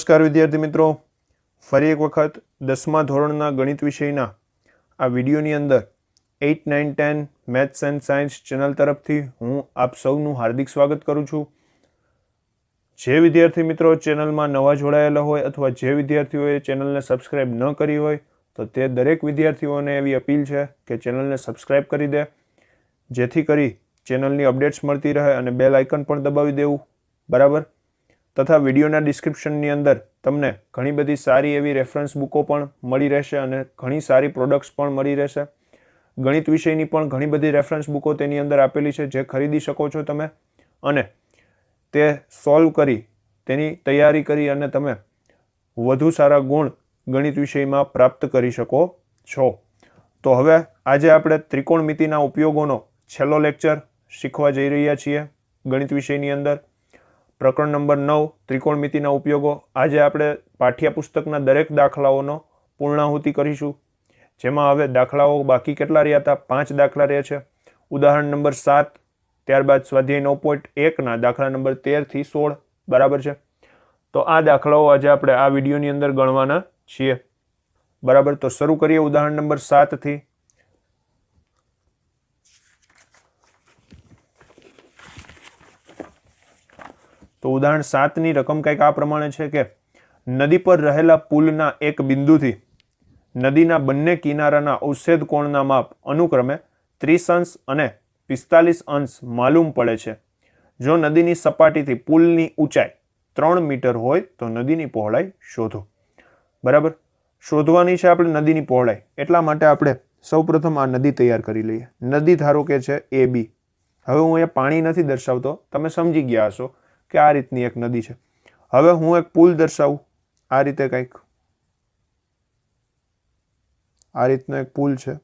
નમસ્કાર વિદ્યાર્થી મિત્રો, ફરી એક વખત 10મા ધોરણના ગણિત વિષયના આ વિડીયોની અંદર 8, 9, 10 મેથ્સ એન્ડ સાયન્સ ચેનલ તરફથી હું આપ સૌનું હાર્દિક સ્વાગત કરું છું. જે વિદ્યાર્થી મિત્રો ચેનલમાં નવા જોડાયેલા હોય અથવા જે વિદ્યાર્થીઓએ ચેનલને સબસ્ક્રાઇબ ન કરી હોય તો તે દરેક વિદ્યાર્થીઓને એવી અપીલ છે કે ચેનલને સબસ્ક્રાઇબ કરી દે, જેથી કરી ચેનલની અપડેટ્સ મળતી રહે અને બેલ આઇકન પણ દબાવી દેવું. બરાબર. તથા વિડીયોના ડિસ્ક્રિપ્શનની અંદર તમને ઘણી બધી સારી એવી રેફરન્સ બુકો પણ મળી રહેશે અને ઘણી સારી પ્રોડક્ટ્સ પણ મળી રહેશે. ગણિત વિષયની પણ ઘણી બધી રેફરન્સ બુકો તેની અંદર આપેલી છે, જે ખરીદી શકો છો તમે અને તે સોલ્વ કરી તેની તૈયારી કરી અને તમે વધુ સારા ગુણ ગણિત વિષયમાં પ્રાપ્ત કરી શકો છો. તો હવે આજે આપણે ત્રિકોણમિતિના ઉપયોગોનો છેલ્લો લેક્ચર શીખવા જઈ રહ્યા છીએ ગણિત વિષયની અંદર. પ્રકરણ નંબર 9 ત્રિકોણમિતિના ઉપયોગો. આજે આપણે પાઠ્યપુસ્તકના દરેક દાખલાઓનો પૂર્ણાહુતિ કરીશું, જેમાં હવે દાખલાઓ બાકી કેટલા રહ્યા હતા? 5 દાખલા રહ્યા છે. ઉદાહરણ નંબર 7, ત્યારબાદ સ્વાધ્યાય 9.1 દાખલા નંબર 13 થી 16. બરાબર છે. તો આ દાખલાઓ આજે આપણે આ વિડીયોની અંદર ગણવાના છીએ. બરાબર. તો શરૂ કરીએ ઉદાહરણ નંબર 7 થી. તો ઉદાહરણ 7ની રકમ કંઈક આ પ્રમાણે છે કે નદી પર રહેલા પુલના એક બિંદુથી નદીના બંને કિનારાના અવછેદ કોણના માપ અનુક્રમે 30 અંશ અને 45 અંશ માલુમ પડે છે. જો નદીની સપાટીથી પુલની ઊંચાઈ 3 મીટર હોય તો નદીની પહોળાઈ શોધો. બરાબર. શોધવાની છે આપણે નદીની પહોળાઈ. એટલા માટે આપણે સૌપ્રથમ આ નદી તૈયાર કરી લઈએ. નદી ધારો કે છે AB. હવે હું અહીંયા પાણી નથી દર્શાવતો, તમે સમજી ગયા હશો કે આ રીતની એક નદી છે. હવે હું એક પુલ દર્શાવું, આ રીતે કંઈક આ રીતનો એક પુલ છે.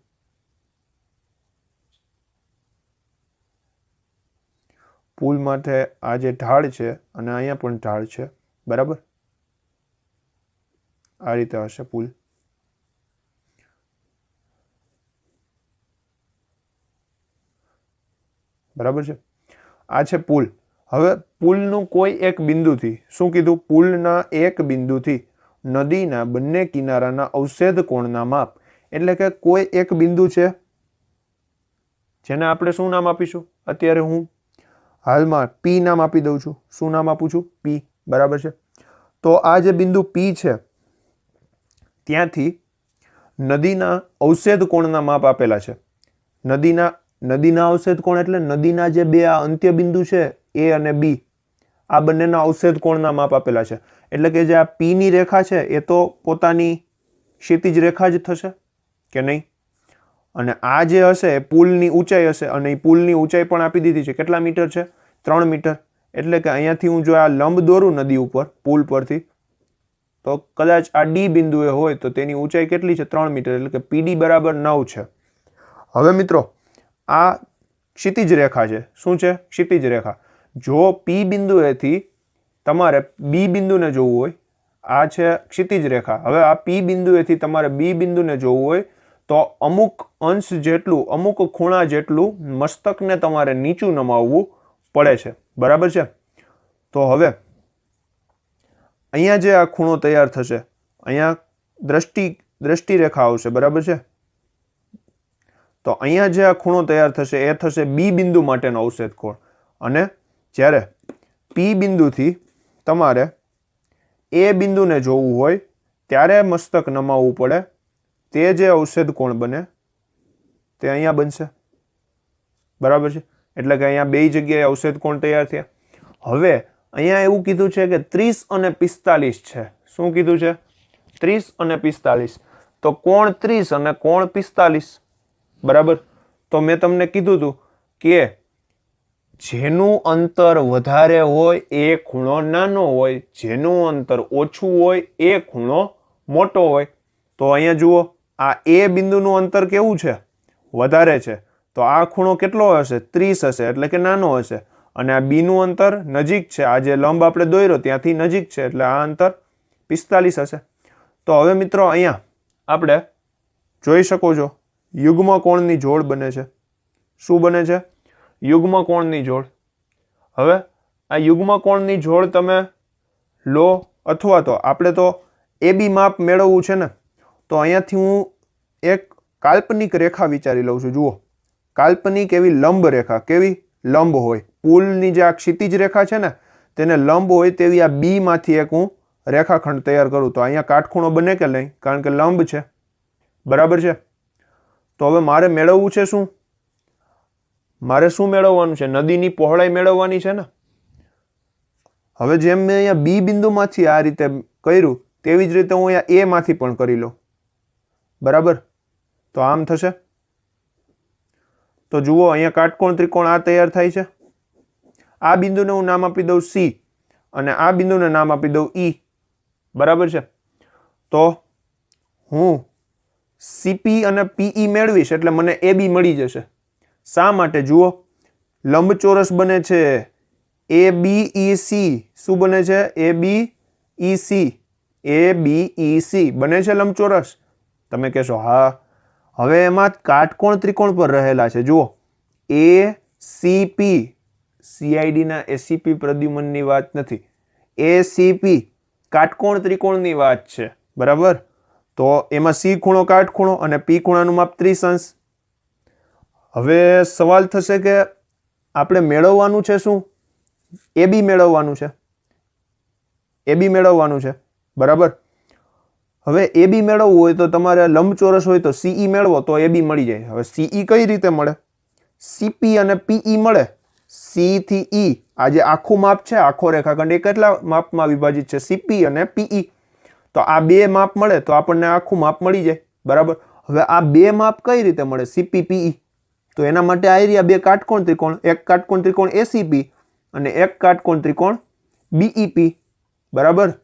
પુલ માટે આ જે ઢાળ છે અને અહીંયા પણ ઢાળ છે. બરાબર. આ રીતે હશે પુલ. બરાબર છે. આ છે પુલ. હવે પુલનું કોઈ એક બિંદુથી, શું કીધું? પુલના એક બિંદુથી નદીના બંને કિનારાના અવછેદ કોણના માપ, એટલે કે કોઈ એક બિંદુ છે જેને આપણે શું નામ આપીશું? અત્યારે હું હાલમાં P નામ આપી દઉં છું. શું નામ આપું છું? P. બરાબર છે. તો આ જે બિંદુ P છે ત્યાંથી નદીના અવછેદ કોણના માપ આપેલા છે. નદીના અવછેદ કોણ એટલે નદીના જે બે આ અંત્ય બિંદુ છે A અને B, આ બંનેના અવછેદ કોણના માપ આપેલા છે. એટલે કે જે આ P ની રેખા છે એ તો પોતાની ક્ષિતિજ રેખા જ થશે કે નહીં? અને આ જે હશે એ પુલની ઊંચાઈ હશે અને એ પુલની ઊંચાઈ પણ આપી દીધી છે. કેટલા મીટર છે? 3 મીટર. એટલે કે અહીંયાથી હું જો આ લંબ દોરું નદી ઉપર પુલ પરથી, તો કદાચ આ D બિંદુએ હોય તો તેની ઊંચાઈ કેટલી છે? 3 મીટર. એટલે કે PD બરાબર 9 છે. હવે મિત્રો આ ક્ષિતિજ રેખા છે. શું છે? ક્ષિતિજ રેખા. જો P બિંદુએથી તમારે B બિંદુને જોવું હોય, આ છે ક્ષિતિજ રેખા. હવે આ P બિંદુએથી તમારે B બિંદુને જોવું હોય તો અમુક અંશ જેટલું, અમુક ખૂણા જેટલું મસ્તકને તમારે નીચું નમાવવું પડે છે. બરાબર છે. તો હવે અહીંયા જે આ ખૂણો તૈયાર થશે, અહીંયા દ્રષ્ટિ રેખા આવશે. બરાબર છે. તો અહીંયા જે આ ખૂણો તૈયાર થશે એ થશે B બિંદુ માટેનો અવછેદ કોણ. અને જ્યારે P બિંદુથી તમારે A બિંદુને જોવું હોય ત્યારે મસ્તક નમાવવું પડે. તે જે અવછેદ કોણ બને તે અહીંયા બનશે. બરાબર છે. એટલે કે અહીંયા બે જગ્યાએ અવછેદ કોણ તૈયાર થયા. હવે અહીંયા એવું કીધું છે કે 30 અને 45 છે. શું કીધું છે? 30 અને 45. તો કોણ 30 અને કોણ 45. બરાબર. તો મેં તમને કીધું હતું કે જેનું અંતર વધારે હોય એ ખૂણો નાનો હોય, જેનું અંતર ઓછું હોય એ ખૂણો મોટો હોય. તો અહીંયા જુઓ, આ A બિંદુનું અંતર કેવું છે? વધારે છે. તો આ ખૂણો કેટલો હશે? 30 હશે, એટલે કે નાનો હશે. અને આ B નું અંતર નજીક છે. આ જે લંબ આપણે દોર્યો ત્યાંથી નજીક છે, એટલે આ અંતર 45 હશે. તો હવે મિત્રો અહીંયા આપણે જોઈ શકો છો યુગ્મ કોણની જોડ બને છે. શું બને છે? યુગ્મ કોણની જોડ. હવે આ યુગ્મ કોણની જોડ તમે લો અથવા તો આપણે તો AB માપ મેળવવું છે ને, તો અહીંયાથી હું એક કાલ્પનિક રેખા વિચારી લઉં છું. જુઓ, કાલ્પનિક એવી લંબ રેખા, કેવી લંબ હોય, પુલની જે આ ક્ષિતિજ રેખા છે ને તેને લંબ હોય તેવી આ B માંથી એક હું રેખાખંડ તૈયાર કરું. તો અહીંયા કાટખૂણો બને કે નહીં, કારણ કે લંબ છે. બરાબર છે. તો હવે મારે મેળવવું છે શું? મારે શું મેળવવાનું છે? નદીની પહોળાઈ મેળવવાની છે ને. હવે જેમ મેં અહીંયા B બિંદુમાંથી આ રીતે કર્યું તેવી જ રીતે હું અહીંયા A માંથી પણ કરી લઉં. બરાબર. તો આમ થશે. તો જુઓ, અહીંયા કાટકોણ ત્રિકોણ આ તૈયાર થાય છે. આ બિંદુને હું નામ આપી દઉં C અને આ બિંદુને નામ આપી દઉં E. બરાબર છે. તો હું CP અને PE મેળવીશ એટલે મને AB મળી જશે. શા માટે? જુઓ, લંબચોરસ બને છે ABEC. શું બને છે? ABEC. ABEC બને છે લંબચોરસ. તમે કહેશો હા. હવે એમાં કાટકોણ ત્રિકોણ પર રહેલા છે. જુઓ, ACP, CID ના ACP પ્રદ્યુમનની વાત નથી, ACP કાટકોણ ત્રિકોણની વાત છે. બરાબર. તો એમાં C ખૂણો કાટખૂણો અને P ખૂણાનું માપ 30 અંશ. હવે સવાલ થશે કે આપણે મેળવવાનું છે શું? AB મેળવવાનું છે. AB મેળવવાનું છે. બરાબર. હવે AB મેળવવું હોય તો તમારે લંબચોરસ હોય તો CE મેળવો તો AB મળી જાય. હવે CE કઈ રીતે મળે? CP અને PE મળે. C થી E, આ જે આખું માપ છે, આખો રેખાખંડ, એ કેટલા માપમાં વિભાજિત છે? CP અને PE. તો આ બે માપ મળે તો આપણને આખું માપ મળી જાય. બરાબર. હવે આ બે માપ કઈ રીતે મળે? CP PE. તો એના માટે આ રહ્યા બે કાટકોણ ત્રિકોણ, એક કાટકોણ ત્રિકોણ ACP અને એક કાટકોણ ત્રિકોણ BEP. બરાબર.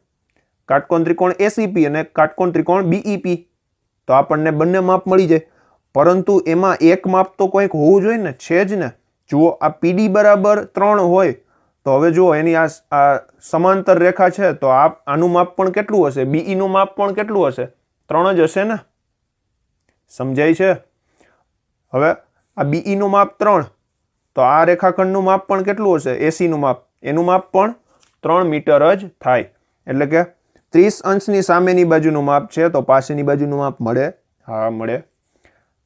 કાટકોણ ત્રિકોણ ACP અને કાટકોણ ત્રિકોણ BEP. તો આપણને બંને માપ મળી જાય. પરંતુ એમાં એક માપ તો કોઈક હોવું જોઈએ ને, છે જ ને. જુઓ, આ PD બરાબર 3 હોય તો હવે જુઓ એની આ સમાંતર રેખા છે તો આનું માપ પણ કેટલું હશે? BE નું માપ પણ કેટલું હશે? 3 જ હશે ને. સમજાય છે? હવે આ BE નું માપ 3 તો આ રેખાખંડનું માપ પણ કેટલું હશે? AC નું માપ, એનું માપ પણ 3 મીટર જ થાય. એટલે કે 30 અંશની સામેની બાજુનું માપ છે તો પાસેની બાજુનું માપ મળે. હા, મળે.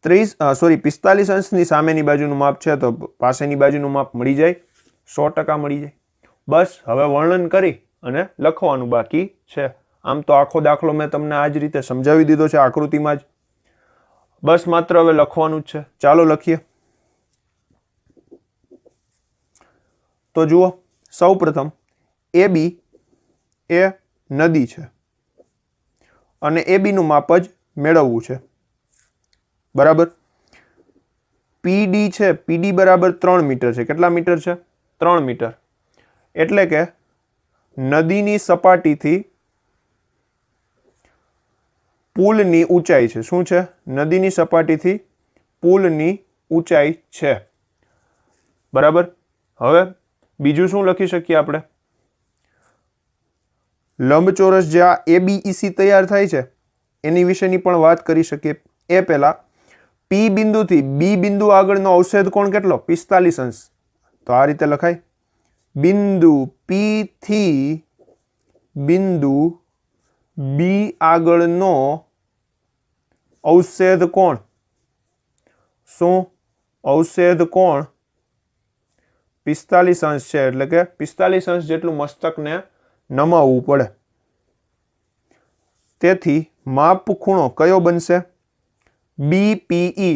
45 અંશની સામેની બાજુનું માપ છે તો પાસેની બાજુનું માપ મળી જાય. 100% મળી જાય. બસ હવે વર્ણન કરી અને લખવાનું બાકી છે. આમ તો આખો દાખલો મેં તમને આ જ રીતે સમજાવી દીધો છે આકૃતિમાં જ. બસ માત્ર હવે લખવાનું જ છે. ચાલો લખીએ. તો જુઓ, સૌ પ્રથમ AB એ નદી છે અને AB નું માપ જ મેળવવું છે. બરાબર. PD છે, PD બરાબર 3 મીટર છે. કેટલા મીટર છે? 3 મીટર. એટલે કે નદીની સપાટીથી પુલની ઊંચાઈ છે. શું છે? નદીની સપાટીથી પુલની ઊંચાઈ છે. બરાબર. હવે બીજું શું લખી શકીએ આપણે? લંબચોરસ જે આ ABEC તૈયાર થાય છે એની વિશેની પણ વાત કરી શકીએ. એ પહેલા P બિંદુથી B બિંદુ આગળનો અવછેદ કોણ કેટલો? 45 અંશ. તો આ રીતે લખાય. બિંદુ P થી બિંદુ B આગળનો અવછેદ કોણ? શું? અવછેદ કોણ 45 અંશ છે. એટલે કે 45 અંશ જેટલું મસ્તકને નમાવવું પડે. તેથી માપ ખૂણો કયો બનશે? BPE.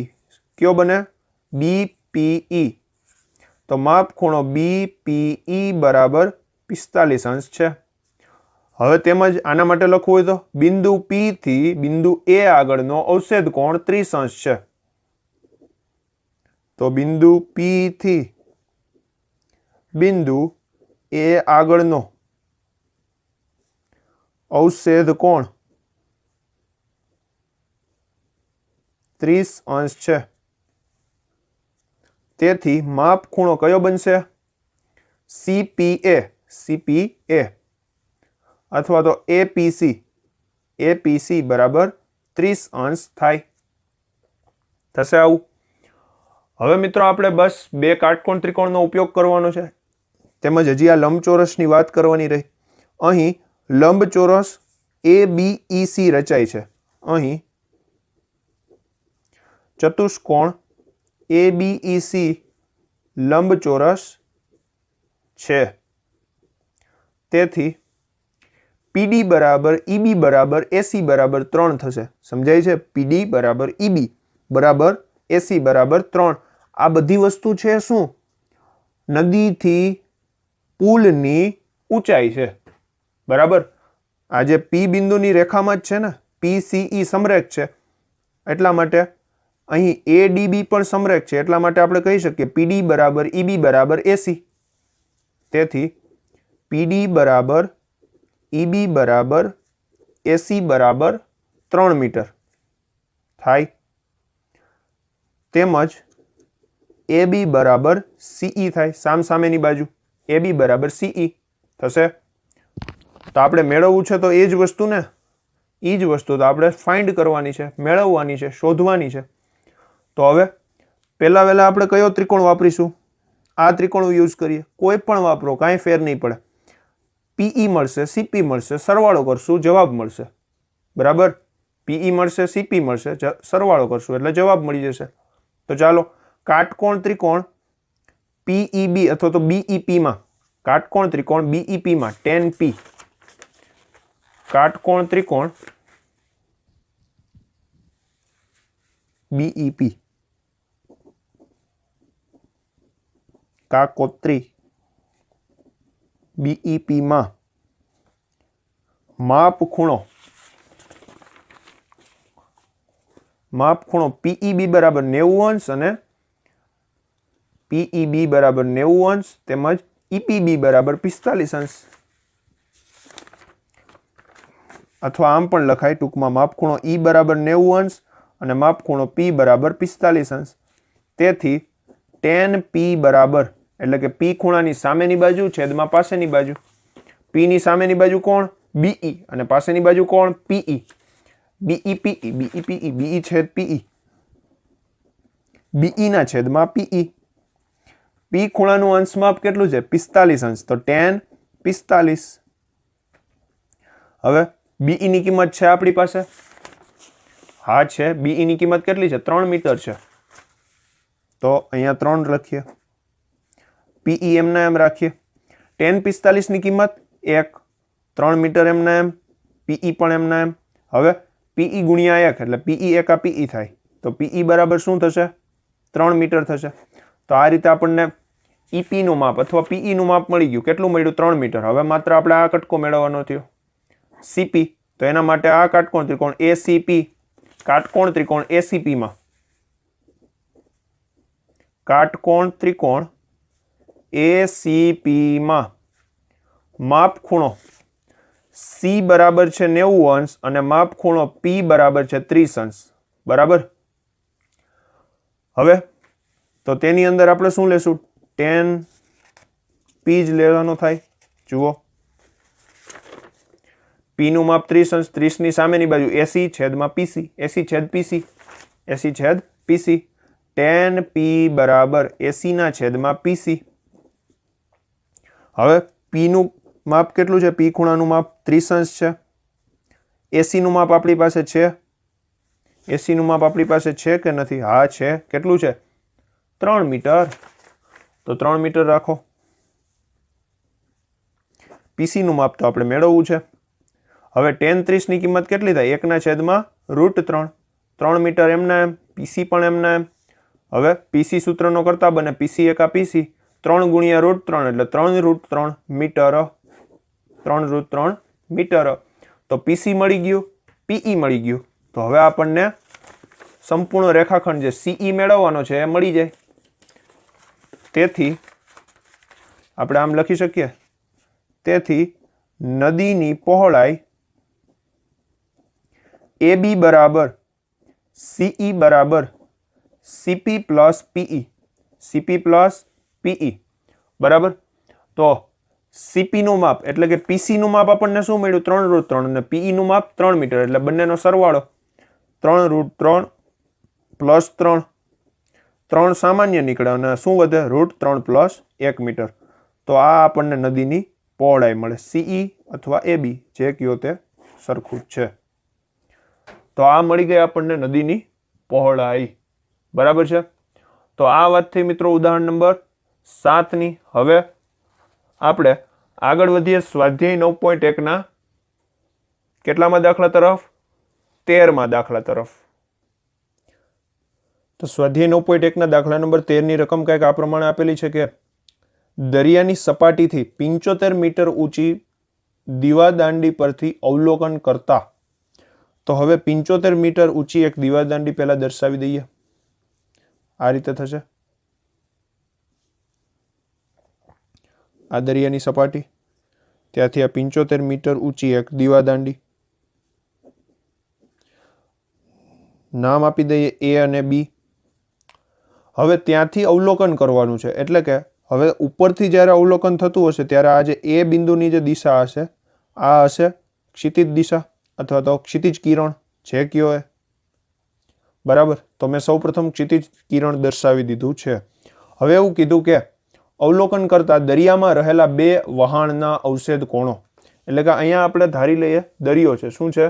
કયો બને? BPE. તો માપ ખૂણો BPE બરાબર 45 અંશ છે. હવે તેમજ આના માટે લખવું હોય તો બિંદુ P થી બિંદુ A આગળનો અવછેદ કોણ 30 અંશ છે. તો બિંદુ P થી બિંદુ A આગળનો અવછેદ કોણ 30 અંશ છે. તેથી માપ ખૂણો કયો બનશે? CPA. CPA અથવા તો APC. APC બરાબર 30 અંશ થાય. થશે આવું. હવે મિત્રો આપણે બસ બે કાટકોણ ત્રિકોણનો ઉપયોગ કરવાનો છે તેમજ હજી આ લંબચોરસની વાત કરવાની રહી. અહીં લંબચોરસ ABEC રચાય છે. અહીં ચતુષ્કોણ ABEC લંબચોરસ છે. તેથી PD બરાબર EB બરાબર AC બરાબર 3 થશે. સમજાય છે? PD બરાબર EB બરાબર AC બરાબર 3. આ બધી વસ્તુ છે શું? નદીથી પુલની ઊંચાઈ છે. બરાબર. આ જે P બિંદુની રેખામાં જ છે ને, PCE સમરેખ છે, એટલા માટે અહીં ADB પણ સમરેખ છે, એટલા માટે આપણે કહી શકીએ PD બરાબર EB બરાબર AC. તેથી PD બરાબર EB બરાબર AC બરાબર 3 મીટર થાય. તેમજ AB બરાબર CE થાય, સામસામેની બાજુ AB બરાબર CE થશે. તો આપણે મેળવવું છે તો એ જ વસ્તુ ને, એ જ વસ્તુ તો આપણે ફાઇન્ડ કરવાની છે, મેળવવાની છે, શોધવાની છે. તો હવે પહેલા વહેલા આપણે કયો ત્રિકોણ વાપરીશું? આ ત્રિકોણ યુઝ કરીએ. કોઈ પણ વાપરો, કાંઈ ફેર નહીં પડે. PE મળશે, CP મળશે, સરવાળો કરશું, જવાબ મળશે. બરાબર. PE મળશે, CP મળશે, સરવાળો કરશું એટલે જવાબ મળી જશે. તો ચાલો કાટકોણ ત્રિકોણ PEB અથવા તો BEP માં, કાટકોણ ત્રિકોણ BEP માં tan P, કાટકોણ ત્રિકોણ BEP, કાકોત્રી BEP માં માપ ખૂણો PEB બરાબર 90 અંશ અને PEB બરાબર 90 અંશ તેમજ EPB બરાબર 45 અંશ, અથવા આમ પણ લખાય ટૂંકમાં માપ ખૂણો E બરાબર 90 અંશ અને માપ ખૂણો P બરાબર 45 અંશ. તેથી tan P બરાબર, એટલે કે P ખૂણાની સામેની બાજુ છેદમાં પાસેની બાજુ, P ની સામેની બાજુ કોણ? BE અને પાસેની બાજુ કોણ? PE. BEPE, BEPE, BE છેદ PE, BE ના છેદમાં PE. P ખૂણાનું અંશ માપ કેટલું છે? 45 અંશ. તો tan 45. હવે BE ની કિંમત છે આપણી પાસે? હા છે. BE ની કિંમત કેટલી છે? 3 મીટર છે. તો અહીંયા 3 લખીએ. PE એમના એમ રાખીએ. tan 45 ની કિંમત 1, 3 મીટર એમના એમ, PE પણ એમના એમ. હવે PE ગુણ્યા 1 એટલે PE એકા PE થાય. તો PE બરાબર શું થશે? 3 મીટર થશે. તો આ રીતે આપણને EP નું માપ અથવા PE નું માપ મળી ગયું. કેટલું મળ્યું? 3 મીટર. હવે માત્ર આપણે આ કટકો મેળવવાનો થયો CP. તો એના માટે આ કાટકોણ ત્રિકોણ ACP, કાટકોણ ત્રિકોણ ACP માં, કાટકોણ ત્રિકોણ ACP માં માપ ખૂણો C બરાબર છે 90 અંશ અને માપ ખૂણો P બરાબર છે 30 અંશ. બરાબર. હવે તો તેની અંદર આપણે શું લેશું? tan P જ લેવાનો થાય. જુઓ, P નું માપ 30 અંશ, 30 ની સામેની બાજુ AC છેદમાં PC, AC છેદ PC, AC છેદ PC. tan P બરાબર AC ના છેદમાં PC. હવે P નું માપ કેટલું છે? P ખૂણાનું માપ 30 અંશ છે. AC નું માપ આપણી પાસે છે? AC નું માપ આપણી પાસે છે કે નથી? હા છે. કેટલું છે? 3 મીટર. તો 3 મીટર રાખો. PC નું માપ તો આપણે મેળવવું છે. હવે tan 30 ની કિંમત કેટલી થાય? 1 ના છેદમાં √3. 3 મીટર એમના એમ, PC પણ એમના એમ. હવે PC સૂત્રનો કરતા બને PC એકા PC, 3 ગુણ્યા √3 એટલે 3√3 મીટર. 3√3 મીટર. તો PC મળી ગયું, PE મળી ગયું. તો હવે આપણને સંપૂર્ણ રેખાખંડ જે CE મેળવવાનો છે એ મળી જાય. તેથી આપણે આમ લખી શકીએ. તેથી નદીની પહોળાઈ AB બરાબર CE બરાબર CP plus PE, CP plus PE. બરાબર. તો CP નું માપ એટલે કે PC નું માપ આપણને શું મળ્યું? 3√3 અને PE નું માપ 3 મીટર એટલે બંનેનો સરવાળો 3√3 પ્લસ 3. 3 સામાન્ય નીકળે અને શું વધે? √3 પ્લસ 1 મીટર. તો આ આપણને નદીની પહોળાઈ મળે, CE અથવા AB, જે કયો તે સરખું જ છે. તો આ મળી ગઈ આપણને નદીની પહોળાઈ. બરાબર છે. તો આ વાત થઈ મિત્રો ઉદાહરણ નંબર 7ની. હવે આપણે આગળ વધીએ સ્વાધ્યાય 9.1 ના કેટલામાં દાખલા તરફ? 13માં દાખલા તરફ. તો સ્વાધ્યાય 9.1 ના દાખલા નંબર 13 ની રકમ કંઈક આ પ્રમાણે આપેલી છે કે દરિયાની સપાટીથી 75 મીટર ઊંચી દીવાદાંડી પરથી અવલોકન કરતા. તો હવે 75 મીટર ઊંચી એક દીવાદાંડી પહેલા દર્શાવી દઈએ. આ રીતે થશે. આ દરિયાની સપાટી, ત્યાંથી આ 75 મીટર ઊંચી એક દીવાદાંડી. નામ આપી દઈએ A અને B. હવે ત્યાંથી અવલોકન કરવાનું છે, એટલે કે હવે ઉપરથી જ્યારે અવલોકન થતું હશે ત્યારે આ જે A બિંદુની જે દિશા હશે, આ હશે ક્ષિતિજ દિશા અથવા તો ક્ષિતિજ કિરણ, જે કયો એ. બરાબર. તો મેં સૌ પ્રથમ ક્ષિતિજ કિરણ દર્શાવી દીધું છે. હવે એવું કીધું કે અવલોકન કરતા દરિયામાં રહેલા બે વહાણના અવશેષ કોણો, એટલે કે અહીંયા આપણે ધારી લઈએ દરિયો છે. શું છે?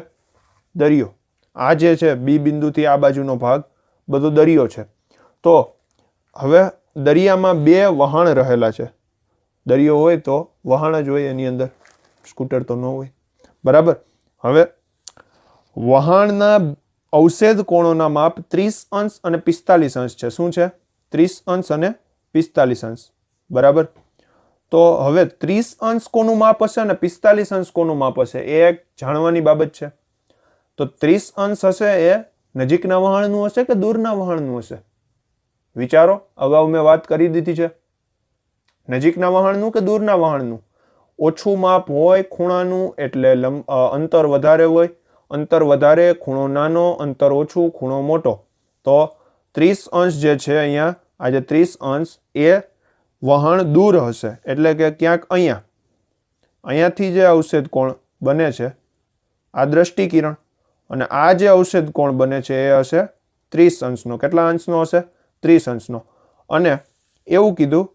દરિયો. આ જે છે B બિંદુથી આ બાજુનો ભાગ બધો દરિયો છે. તો હવે દરિયામાં બે વહાણ રહેલા છે. દરિયો હોય તો વહાણ જ હોય એની અંદર, સ્કૂટર તો ન હોય. બરાબર. હવે વહાણના અવશેષ કોણોના માપ 30 અંશ અને 45 અંશ છે. શું છે? 30 અંશ અને 45 અંશ. બરાબર. તો હવે 30 અંશ કોનું માપ હશે અને 45 અંશ કોનું માપ હશે એ એક જાણવાની બાબત છે. તો 30 અંશ હશે એ નજીકના વહાણનું હશે કે દૂરના વહાણનું હશે? વિચારો. અગાઉ મેં વાત કરી દીધી છે. નજીકના વહાણનું કે દૂરના વહાણનું? ઓછું માપ હોય ખૂણાનું એટલે અંતર વધારે હોય. અંતર વધારે, ખૂણો નાનો, અંતર ઓછું, ખૂણો મોટો. તો 30 અંશ જે છે અહીંયા, આ જે 30 અંશ એ વહાણ દૂર હશે, એટલે કે ક્યાંક અહીંયા. અહીંયાથી જે અવશેષ કોણ બને છે આ દ્રષ્ટિકિરણ, અને આ જે અવશેષ કોણ બને છે એ હશે 30 અંશનો. કેટલા અંશનો હશે? 30 અંશનો. અને એવું કીધું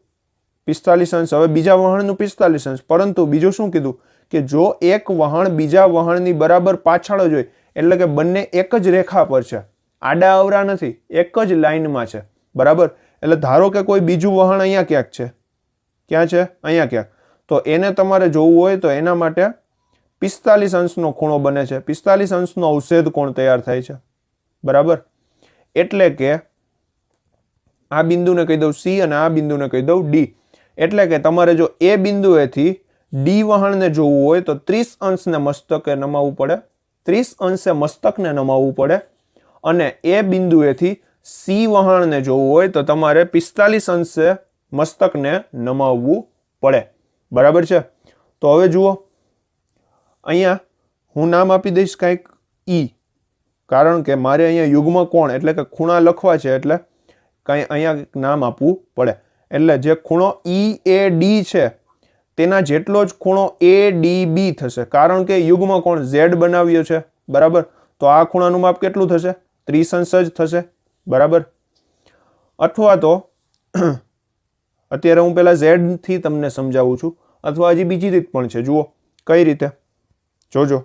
45 અંશ. હવે બીજા વહાણનું 45 અંશ, પરંતુ બીજું શું કીધું કે જો એક વહાણ બીજા વહાણની બરાબર પાછળ જ હોય, એટલે કે બંને એક જ રેખા પર છે, આડા અવરા નથી, એક જ લાઈનમાં છે. બરાબર. એટલે ધારો કે કોઈ બીજું વહાણ અહીંયા ક્યાંક છે. ક્યાં છે? અહીંયા ક્યાંક. તો એને તમારે જોવું હોય તો એના માટે 45 અંશનો ખૂણો બને છે. 45 અંશનો અવશેષ કોણ તૈયાર થાય છે. બરાબર. એટલે કે આ બિંદુને કહી દઉં C અને આ બિંદુને કહી દઉં D. એટલે કે તમારે જો એ બિંદુએથી D વહાણને જોવું હોય તો 30 અંશને મસ્તકે નમાવવું પડે. 30 અંશે મસ્તકને નમાવવું પડે. અને એ બિંદુએથી C વહાણને જોવું હોય તો તમારે 45 અંશે મસ્તકને નમાવવું પડે. બરાબર છે. તો હવે જુઓ, અહીંયા હું નામ આપી દઈશ કંઈક E, કારણ કે મારે અહીંયા યુગ્મ કોણ એટલે કે ખૂણા લખવા છે, એટલે કંઈ અહીંયા નામ આપવું પડે. એટલે જે ખૂણો EAD છે તેના જેટલો જ ખૂણો ADB થશે, કારણ કે યુગ્મ કોણ Z બનાવ્યો છે. બરાબર. તો આ ખૂણાનું માપ કેટલું થશે? 30 અંશ જ થશે. બરાબર. અથવા તો અત્યારે હું પહેલા Z થી તમને સમજાવું છું, અથવા હજી બીજી રીત પણ છે. જુઓ કઈ રીતે, જોજો.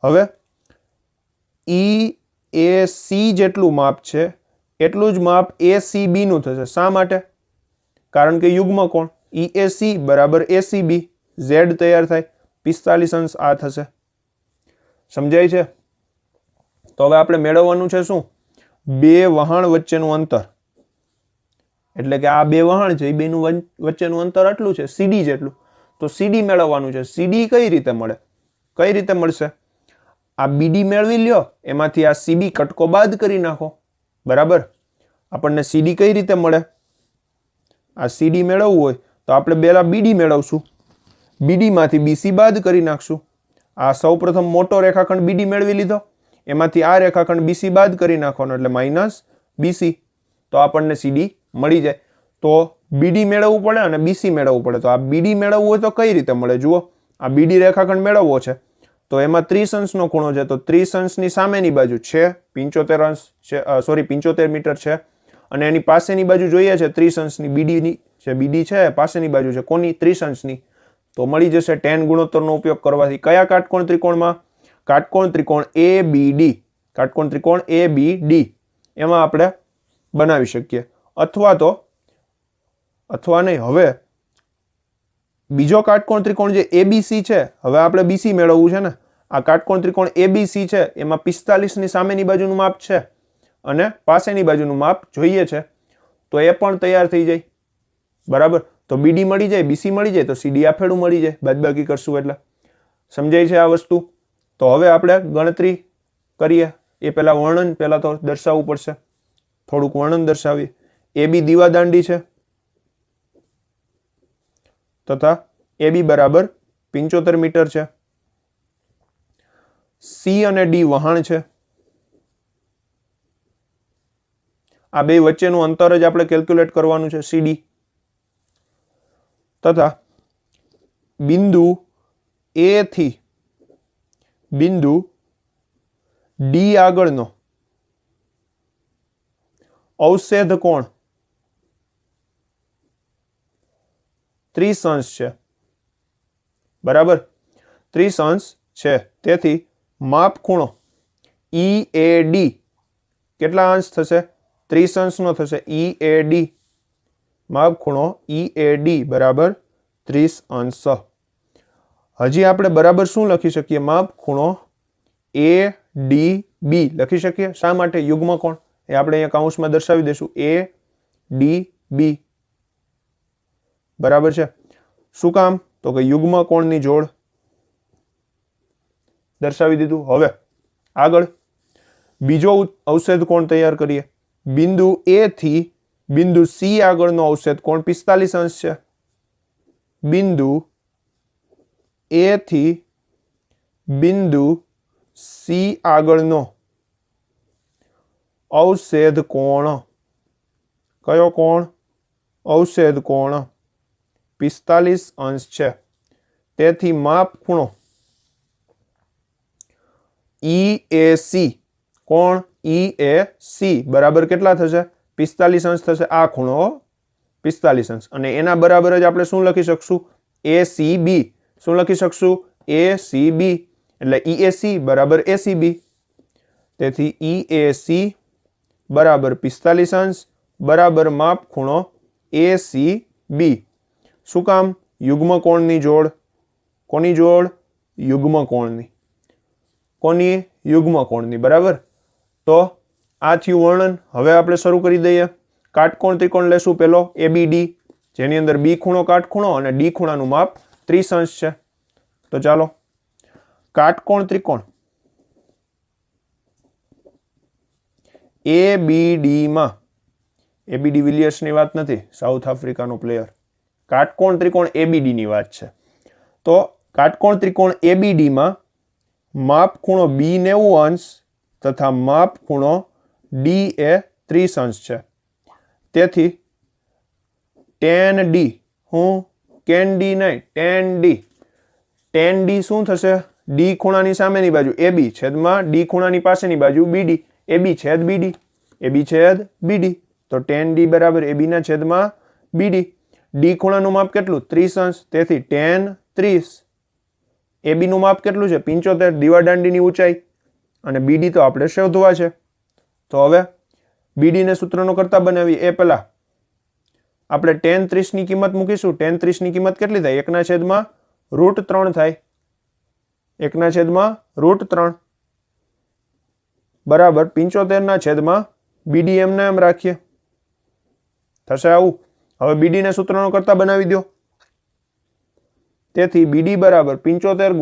હવે EAC જેટલું માપ છે એટલું જ માપ ACB નું થશે. શા માટે? કારણ કે યુગ્મ કોણ EAC બરાબર ACB, Z તૈયાર થાય. 45 અંશ આ થશે. સમજાય છે? તો હવે આપણે મેળવવાનું છે શું? બે વહાણ વચ્ચેનું અંતર. એટલે કે આ બે વહાણ છે, એ બેનું વચ્ચેનું અંતર આટલું છે, CD જેટલું. તો CD મેળવવાનું છે. CD કઈ રીતે મળે? કઈ રીતે મળશે? આ BD મેળવી લ્યો, એમાંથી આ CB કટકો બાદ કરી નાખો. બરાબર. આપણને CD કઈ રીતે મળે? આ CD મેળવવું હોય તો આપણે પહેલા BD મેળવશું. BD માંથી BC બાદ કરી નાખશું. આ સૌ પ્રથમ મોટો રેખાખંડ BD મેળવી લીધો, એમાંથી આ રેખાખંડ BC બાદ કરી નાખવાનો, એટલે માઇનસ BC. તો આપણને CD મળી જાય. તો BD મેળવવું પડે અને BC મેળવવું પડે. તો આ BD મેળવવું હોય તો કઈ રીતે મળે? જુઓ, આ BD રેખાખંડ મેળવવો છે તો એમાં 30 અંશનો ખૂણો છે, તો 30 અંશની સામેની બાજુ છે 75 અંશ છે, 75 મીટર છે, અને એની પાસેની બાજુ જોઈએ છે 30 અંશની BD ની છે. BD છે પાસેની બાજુ છે કોની? 30 અંશની. તો મળી જશે tan ગુણોત્તરનો ઉપયોગ કરવાથી. કયા કાટકોણ ત્રિકોણમાં? કાટકોણ ત્રિકોણ ABD, કાટકોણ ત્રિકોણ ABD એમાં આપણે બનાવી શકીએ. અથવા નહીં, હવે બીજો કાટકોણ ત્રિકોણ જે ABC છે, હવે આપણે BC મેળવવું છે ને. આ કાટકોણ ત્રિકોણ ABC છે એમાં 45 ની સામેની બાજુનું માપ છે અને પાસેની બાજુનું માપ જોઈએ છે, તો એ પણ તૈયાર થઈ જાય. બરાબર, તો BD મળી જાય, BC મળી જાય, તો CD આફેડું મળી જાય, બાદબાકી કરશું એટલે. સમજાય છે આ વસ્તુ? તો હવે આપણે ગણતરી કરીએ. એ પહેલા વર્ણન પહેલા તો દર્શાવવું પડશે. થોડુંક વર્ણન દર્શાવીએ. AB દીવાદાંડી છે તથા AB બરાબર 75 મીટર છે. C અને D વહાણ છે. આ બે વચ્ચેનું અંતર જ આપણે કેલ્ક્યુલેટ કરવાનું છે, CD. તથા બિંદુ A થી બિંદુ D આગળનો અવષેધ કોણ 30 અંશ છે. બરાબર, 30 અંશ છે. તેથી માપ ખૂણો EAD કેટલા અંશ થશે? 30 અંશનો થશે. EAD માપ ખૂણો EAD બરાબર 30 અંશ. હજી આપણે બરાબર શું લખી શકીએ? માપ ખૂણો ADB લખી શકીએ. શા માટે? યુગ્મ કોણ એ આપણે અહીંયા કૌંસમાં દર્શાવી દઈશું. ADB બરાબર છે. શું કામ? તો કે યુગ્મ કોણની જોડ દર્શાવી દીધું. હવે આગળ બીજો અવષેધ કોણ તૈયાર કરીએ. બિંદુ A થી બિંદુ C આગળનો અવષેધ કોણ 45 અંશ છે. બિંદુ A થી બિંદુ C આગળનો અવષેધ કોણ કયો કોણ? અવષેધ કોણ 45 અંશ છે. તેથી માપ ખૂણો EAC કોણ EAC બરાબર કેટલા થશે? 45 અંશ થશે. આ ખૂણો 45 અંશ અને એના બરાબર જ આપણે શું લખી શકશું? ACB. શું લખી શકશું? ACB. એટલે EAC બરાબર ACB. તેથી EAC બરાબર 45 અંશ બરાબર માપ ખૂણો ACB. શું કામ? યુગ્મ કોણની જોડ. કોની જોડ? યુગ્મ કોણની. કોની? યુગ્મ કોણની. બરાબર, તો આ થયું વર્ણન. હવે આપણે શરૂ કરી દઈએ. કાટકોણ ત્રિકોણ લેશું. પેલો ABD, જેની અંદર B ખૂણો કાટખૂણો અને D ખૂણાનું માપ 30 અંશ છે. તો ચાલો, કાટકોણ ત્રિકોણ ABD માં, ABD વિલિયર્સની વાત નથી, સાઉથ આફ્રિકાનો પ્લેયર. કાટકોણ ત્રિકોણ ABD ની વાત છે. તો કાટકોણ ત્રિકોણ ABD માં માપ ખૂણો B 90 અંશ તથા માપ ખૂણો D એ 30 અંશ છે. તેથી tan D, હું can D નહીં, tan D. tan D શું થશે? D ખૂણાની સામેની બાજુ AB છેદમાં D ખૂણાની પાસેની બાજુ BD. AB છેદ BD, AB છેદ BD. તો tan D બરાબર AB ના છેદમાં BD. D ખૂણાનું માપ કેટલું? 30 અંશ. તેથી tan 30. AB નું માપ કેટલું છે? 75. દીવાદાંડીની ઊંચાઈ અને BD તો આપણે શોધવા છે. તો હવે BD ને સૂત્રનો કરતા બનાવીએ. એ પહેલા આપણે tan 30 ની કિંમત મૂકીશું. tan 30 ની કિંમત કેટલી થાય? 1/√3 થાય. 1/√3 બરાબર 75 BD એમને એમ રાખીએ. થશે આવું. હવે BD ને સૂત્રનો કરતા બનાવી દો. તેથી BD બરાબર 75 ×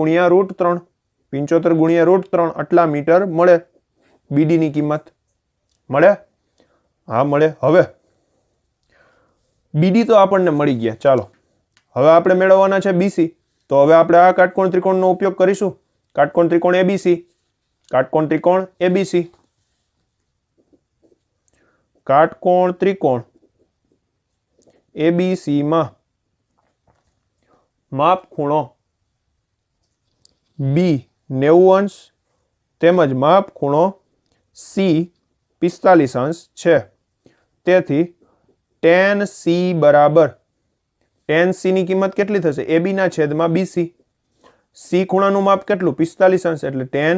√3 આટલા મીટર મળે. BD ની કિંમત મળે? હા મળે. હવે BD તો આપણને મળી ગયા. ચાલો, હવે આપણે મેળવવાના છે BC. તો હવે આપણે આ કાટકોણ ત્રિકોણનો ઉપયોગ કરીશું. કાટકોણ ત્રિકોણ ABC. કાટકોણ ત્રિકોણ ABC. કાટકોણ ત્રિકોણ ABC માં માપ ખૂણો B 90 અંશ તેમજ માપ ખૂણો C 45 અંશ છે. તેથી tan C બરાબર tan c ની કિંમત કેટલી થશે? AB ના છેદમાં BC. C ખૂણાનું માપ કેટલું? 45 અંશ, એટલે tan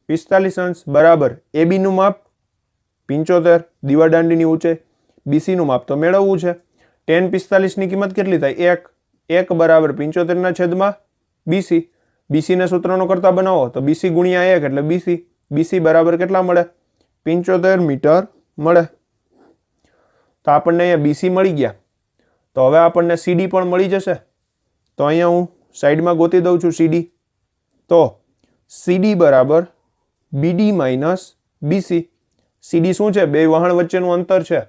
45 અંશ બરાબર AB નું માપ 75, દીવા દાંડીની ઊંચાઈ. BC નું માપ તો મેળવવું છે. tan 45 ની કિંમત કેટલી થાય? 1 બરાબર 75 ના છેદમાં BC. BC ને સૂત્રનો કરતા બનાવો તો BC ગુણ્યા 1 એટલે BC. BC બરાબર કેટલા મળે? 75 મીટર મળે. તો આપણને અહીંયા BC મળી ગયા. તો હવે આપણને CD પણ મળી જશે. તો અહીંયા હું સાઈડમાં ગોતી દઉં છું CD. તો CD બરાબર BD માઇનસ BC. CD શું છે? બે વહાણ વચ્ચેનું અંતર છે.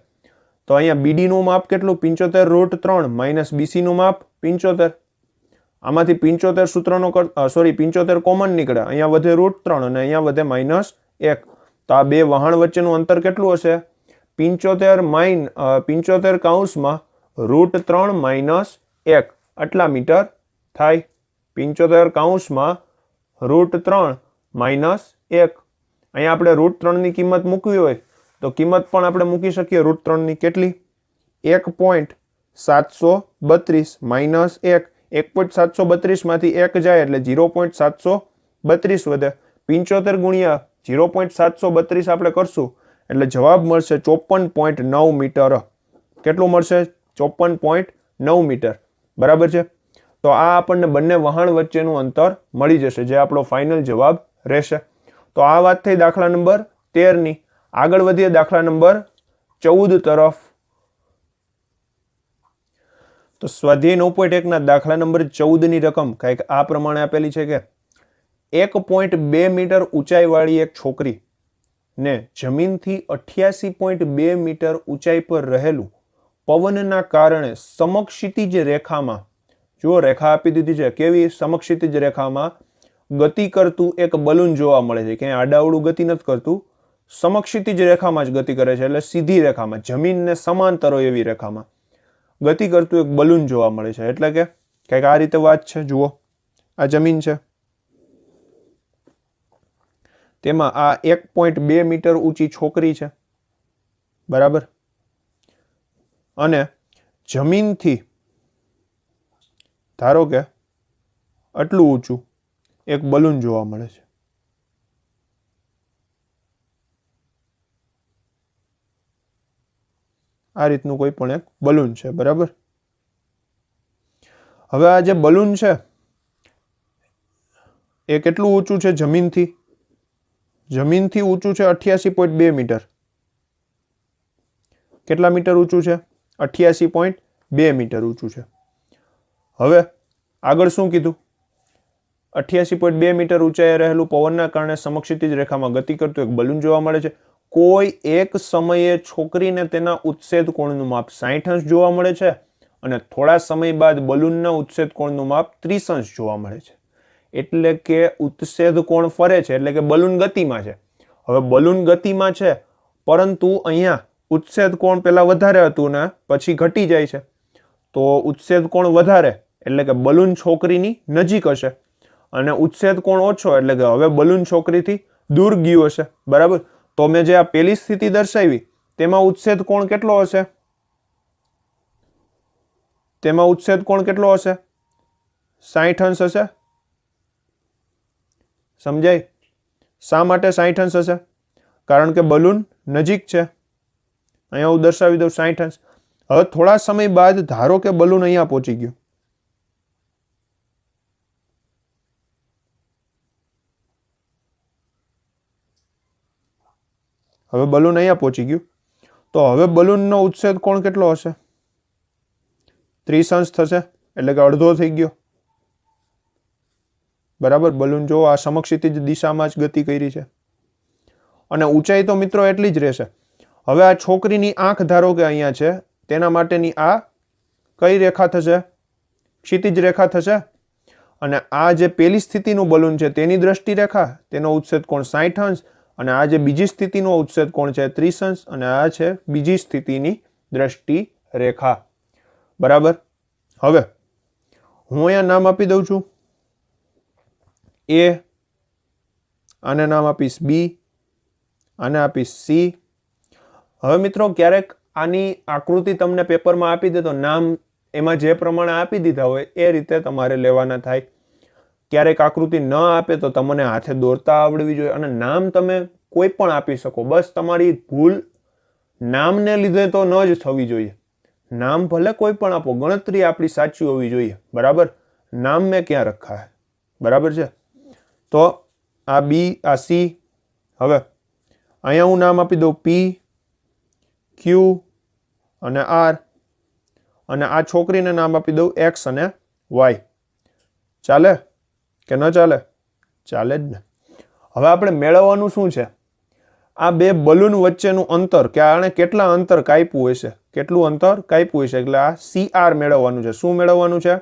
તો અહીંયા BD નું માપ કેટલું? 75√3 માઇનસ BC નું માપ 75. આમાંથી 75 સૂત્રનો 75 કોમન નીકળે. અહીંયા વધે √3 અને અહીંયા વધે -1. તો આ બે વહાણ વચ્ચેનું અંતર કેટલું હશે? 75 કૌંસમાં √3 -1 આટલા મીટર થાય. 75 કૌંસમાં √3 -1. અહીંયા આપણે √3 ની કિંમત મૂકવી હોય તો કિંમત પણ આપણે મૂકી શકીએ. √3 ની કેટલી? 1.732 -1. 1.732 માંથી 1 જાય એટલે 0.732 વધે. 75 ગુણ્યા 0.732 આપણે કરશું એટલે જવાબ મળશે 54.9 મીટર. કેટલું મળશે? 54.9 મીટર. બરાબર છે. તો આ આપણને બંને વહાણ વચ્ચેનું અંતર મળી જશે, જે આપણો ફાઇનલ જવાબ રહેશે. તો આ વાત થઈ દાખલા નંબર 13 ની. આગળ વધીએ દાખલા નંબર 14 તરફ. તો સ્વાધ્યાય 9.1 ના દાખલા નંબર 14 ની રકમ કંઈક આ પ્રમાણે આપેલી છે કે 1.2 મીટર ઊંચાઈવાળી એક છોકરી ને જમીનથી 88.2 મીટર ઊંચાઈ પર રહેલું પવનના કારણે સમક્ષિતિજ રેખામાં, જુઓ રેખા આપી દીધી છે, કેવી? સમક્ષિતિજ રેખામાં ગતિ કરતું એક બલૂન જોવા મળે છે. ક્યાંય આડાવડું ગતિ નથી કરતું, સમક્ષિતિજ રેખામાં જ ગતિ કરે છે, એટલે સીધી રેખામાં, જમીનને સમાંતર હોય એવી રેખામાં ગતિ કરતું એક બલૂન જોવા મળે છે. એટલે કે કંઈક આ રીતે વાત છે. જુઓ, આ જમીન છે, તેમાં આ 1.2 મીટર ઊંચી છોકરી છે. બરાબર. અને જમીનથી ધારો કે આટલું ઊંચું એક બલૂન જોવા મળે છે. આ રીતનું કોઈ પણ એક બલૂન છે. બરાબર. હવે આ જે બલૂન છે એ કેટલું ઊંચું છે? જમીનથી ઊંચું છે 88.2 મીટર. કેટલા મીટર ઊંચું છે? 88.2 મીટર ઊંચું છે. હવે આગળ શું કીધું? 88.2 મીટર ઊંચાઈએ રહેલું પવનના કારણે સમક્ષિતિજ રેખામાં ગતિ કરતું એક બલૂન જોવા મળે છે. કોઈ એક સમયે છોકરીને તેના ઉત્સેદ કોણનું માપ 60 અંશ જોવા મળે છે અને થોડા સમય બાદ બલૂનના ઉત્સેદ કોણનું માપ 30 અંશ જોવા મળે છે. એટલે કે ઉત્સેદ કોણ ફરે છે, એટલે કે બલૂન ગતિમાં છે. હવે બલૂન ગતિમાં છે પરંતુ અહીંયા ઉત્સેદ કોણ પહેલા વધારે હતું ને પછી ઘટી જાય છે. તો ઉત્સેદ કોણ વધારે એટલે કે બલૂન છોકરીની નજીક હશે અને ઉત્સેદ કોણ ઓછો એટલે કે હવે બલૂન છોકરીથી દૂર ગયું હશે. બરાબર. તો મેં જે આ પહેલી સ્થિતિ દર્શાવી તેમાં ઉત્સેદ કોણ કેટલો હશે? તેમાં ઉત્સેદ કોણ કેટલો હશે? 60 અંશ હશે. સમજાય? શા માટે 60 અંશ હશે? કારણ કે બલૂન નજીક છે. અહીંયા હું દર્શાવી દઉં 60 અંશ. હવે થોડા સમય બાદ ધારો કે બલૂન અહીંયા પહોંચી ગયું. હવે બલૂન અહીંયા પહોંચી ગયું તો હવે બલૂનનો ઉત્સેદ કોણ કેટલો હશે? 30 અંશ થશે, એટલે કે અડધો થઈ ગયો. બરાબર. બલૂન જો આ સમક્ષિતિજ દિશામાં જ ગતિ કરી છે અને ઊંચાઈ તો મિત્રો એટલી જ રહેશે. હવે આ છોકરીની આંખ ધારો કે અહીંયા છે, તેના માટેની આ કઈ રેખા થશે? ક્ષિતિજ રેખા થશે. અને આ જે પહેલી સ્થિતિનું બલૂન છે તેની દ્રષ્ટિ રેખા, તેનો ઉત્સેદ કોણ 60 અંશ અને આ જે બીજી સ્થિતિનો ઉત્સેદ કોણ છે 30 અંશ અને આ છે બીજી સ્થિતિની દ્રષ્ટિ રેખા. બરાબર. હવે હું અહીંયા નામ આપી દઉં છું A, આને નામ આપીશ B, આને આપીશ C. હવે મિત્રો ક્યારેક આની આકૃતિ તમને પેપરમાં આપી દે તો નામ એમાં જે પ્રમાણે આપી દીધા હોય એ રીતે તમારે લેવાના થાય. ક્યારેક આકૃતિ ન આપે તો તમને હાથે દોરતા આવડવી જોઈએ. અને નામ તમે કોઈ પણ આપી શકો, બસ તમારી ભૂલ નામને લીધે તો ન જ થવી જોઈએ. નામ ભલે કોઈ પણ આપો, ગણતરી આપણી સાચી હોવી જોઈએ. બરાબર, નામ મેં ક્યાં રખા હે. બરાબર છે. તો આ બી, આ સી. હવે અહીંયા હું નામ આપી દઉં પી, ક્યુ અને આર, અને આ છોકરીને નામ આપી દઉં એક્સ અને વાય. ચાલે કે ન ચાલે? ચાલે જ ને. હવે આપણે મેળવવાનું શું છે? આ બે બલૂન વચ્ચેનું અંતર, કે આને કેટલા અંતર કાપ્યું હશે, કેટલું અંતર કાપ્યું હશે. એટલે આ CR મેળવવાનું છે. શું મેળવવાનું છે?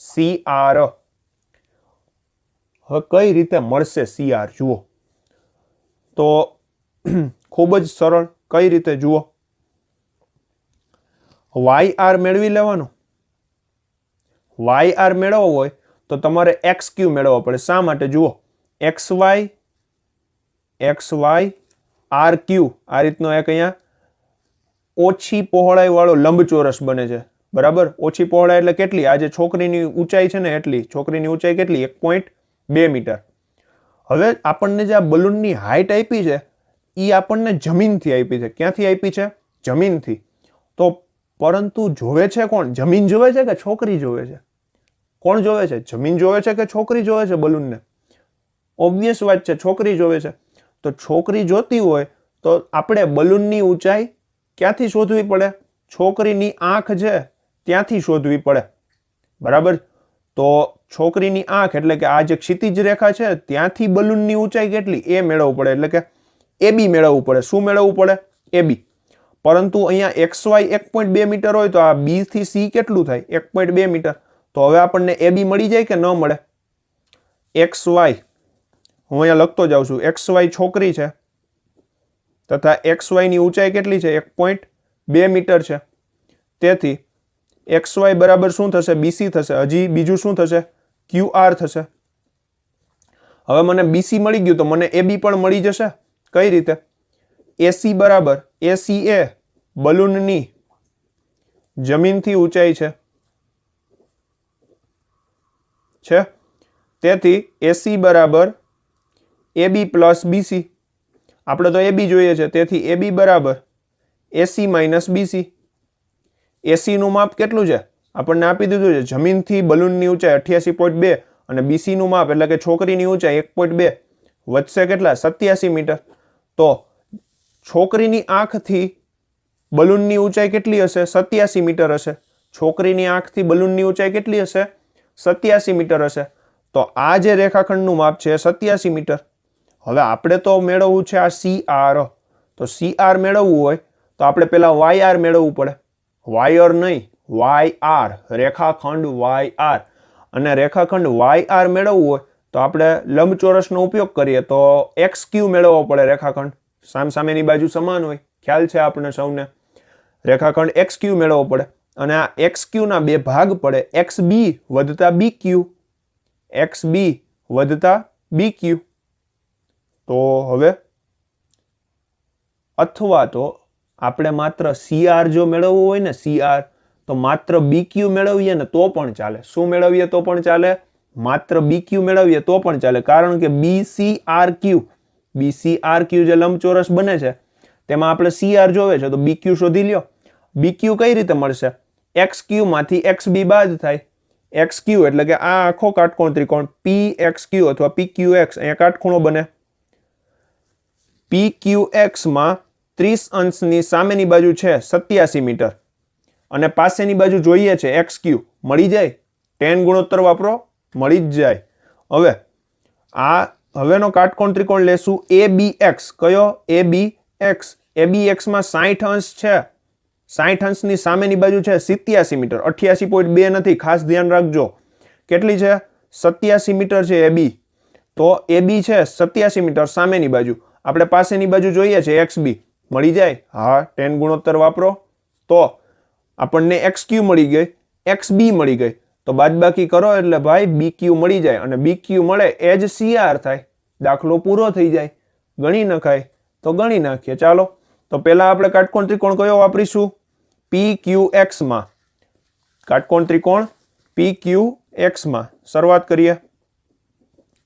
CR. હવે કઈ રીતે મળશે CR જુઓ તો ખૂબ જ સરળ. કઈ રીતે જુઓ, YR મેળવી લેવાનું. YR મેળવવો હોય તો તમારે XQ મેળવવો પડે. શા માટે? જુઓ, XY RQ આ રીતનો એક અહીંયા ઓછી પહોળાઈ વાળો લંબચોરસ બને છે. બરાબર, ઓછી પહોળાઈ એટલે કેટલી? આ જે છોકરીની ઊંચાઈ છે ને એટલી. છોકરીની ઊંચાઈ કેટલી? 1.2 મીટર. હવે આપણને જે આ બલૂનની હાઈટ આપી છે એ આપણને જમીનથી આપી છે. ક્યાંથી આપી છે? જમીનથી. તો પરંતુ જોવે છે કોણ? જમીન જોવે છે કે છોકરી જોવે છે? કોણ જોવે છે? જમીન જોવે છે કે છોકરી જોવે છે બલૂનને? ઓબ્વિયસ વાત છે, છોકરી જોવે છે. તો છોકરી જોતી હોય તો આપણે બલૂનની ઊંચાઈ ક્યાંથી શોધવી પડે? છોકરીની આંખ છે ત્યાંથી શોધવી પડે. બરાબર, તો છોકરીની આંખ એટલે કે આ જે ક્ષિતિજ રેખા છે ત્યાંથી બલૂનની ઊંચાઈ કેટલી એ મેળવવું પડે. એટલે કે AB મેળવવું પડે. શું મેળવવું પડે? AB. પરંતુ અહીંયા XY 1.2 મીટર હોય તો આ B થી C કેટલું થાય? 1.2 મીટર. તો હવે આપણને AB મળી જાય કે ન મળે? XY હું અહીંયા લખતો જાઉં છું. XY છોકરી છે તથા XY ની ઊંચાઈ કેટલી છે? 1.2 મીટર છે. તેથી XY બરાબર શું થશે? BC થશે. હજી બીજું શું થશે? QR થશે. હવે મને BC મળી ગયું તો મને AB પણ મળી જશે. કઈ રીતે? AC બરાબર, AC એ બલૂનની જમીનથી ઊંચાઈ છે. તેથી AC બરાબર AB પ્લસ BC. આપણે તો AB જોઈએ છે, તેથી AB બરાબર AC માઇનસ BC. AC નું માપ કેટલું છે? આપણને આપી દીધું છે. જમીનથી બલૂનની ઊંચાઈ 88.2 અને BC નું માપ એટલે કે છોકરીની ઊંચાઈ 1.2 વધશે કેટલા? 87 મીટર. તો છોકરીની આંખથી બલૂનની ઊંચાઈ કેટલી હશે? 87 મીટર હશે. છોકરીની આંખથી બલૂનની ઊંચાઈ કેટલી હશે? 87 મીટર હશે. તો આ જે રેખાખંડનું માપ છે 87 મીટર. હવે આપણે તો મેળવવું છે આ CR. તો CR મેળવવું હોય તો આપણે પેલા YR મેળવવું પડે. વાયર નહીં, YR, રેખાખંડ YR. અને રેખાખંડ YR મેળવવું હોય તો આપણે લંબચોરસનો ઉપયોગ કરીએ તો XQ મેળવવો પડે. રેખાખંડ સામસામેની બાજુ સમાન હોય, ખ્યાલ છે આપણે સૌને. રેખાખંડ XQ મેળવવો પડે અને આ XQ ના બે ભાગ પડે. XB વધતા BQ, XB વધતા BQ. તો હવે અથવા તો આપણે માત્ર CR જો મેળવવું હોય ને, CR, તો માત્ર BQ મેળવીએ ને તો પણ ચાલે. શું મેળવીએ તો પણ ચાલે? માત્ર BQ મેળવીએ તો પણ ચાલે. કારણ કે BCRQ જે લંબચોરસ બને છે તેમાં આપણે CR જોવે છે તો BQ શોધી લ્યો. BQ કઈ રીતે મળશે? XQ માંથી XB બાદ થાય. XQ એટલે કે આ આખો કાટકોણ ત્રિકોણ PXQ અથવા PQX, અહીંયા કાટખૂણો બને. PQX માં 30 અંશની સામેની બાજુ છે 87 મીટર અને પાસેની બાજુ જોઈએ છે XQ. મળી જાય? 10 ગુણોત્તર વાપરો, મળી જ જાય. હવે આ હવેનો કાટકોણ ત્રિકોણ લેશું ABX. કયો? ABX. ABX માં 60 અંશ છે. 60 અંશની સામેની બાજુ છે 87 મીટર. 88.2 નથી, ખાસ ધ્યાન રાખજો. કેટલી છે? 87 મીટર છે AB. તો AB છે 87 મીટર સામેની બાજુ. આપણે પાસેની બાજુ જોઈએ છે XB. મળી જાય? હા, 10 ગુણોત્તર વાપરો તો આપણને XQ મળી ગઈ, XB મળી ગઈ. તો બાદબાકી કરો એટલે ભાઈ BQ મળી જાય અને BQ મળે એ જ CR થાય. દાખલો પૂરો થઈ જાય. ગણી નખાય તો ગણી નાખીએ. ચાલો, તો પહેલા આપણે કાટકોણ ત્રિકોણ કયો વાપરીશું? PQX માં કાટકોણ ત્રિકોણ PQX માં શરૂઆત કરીએ.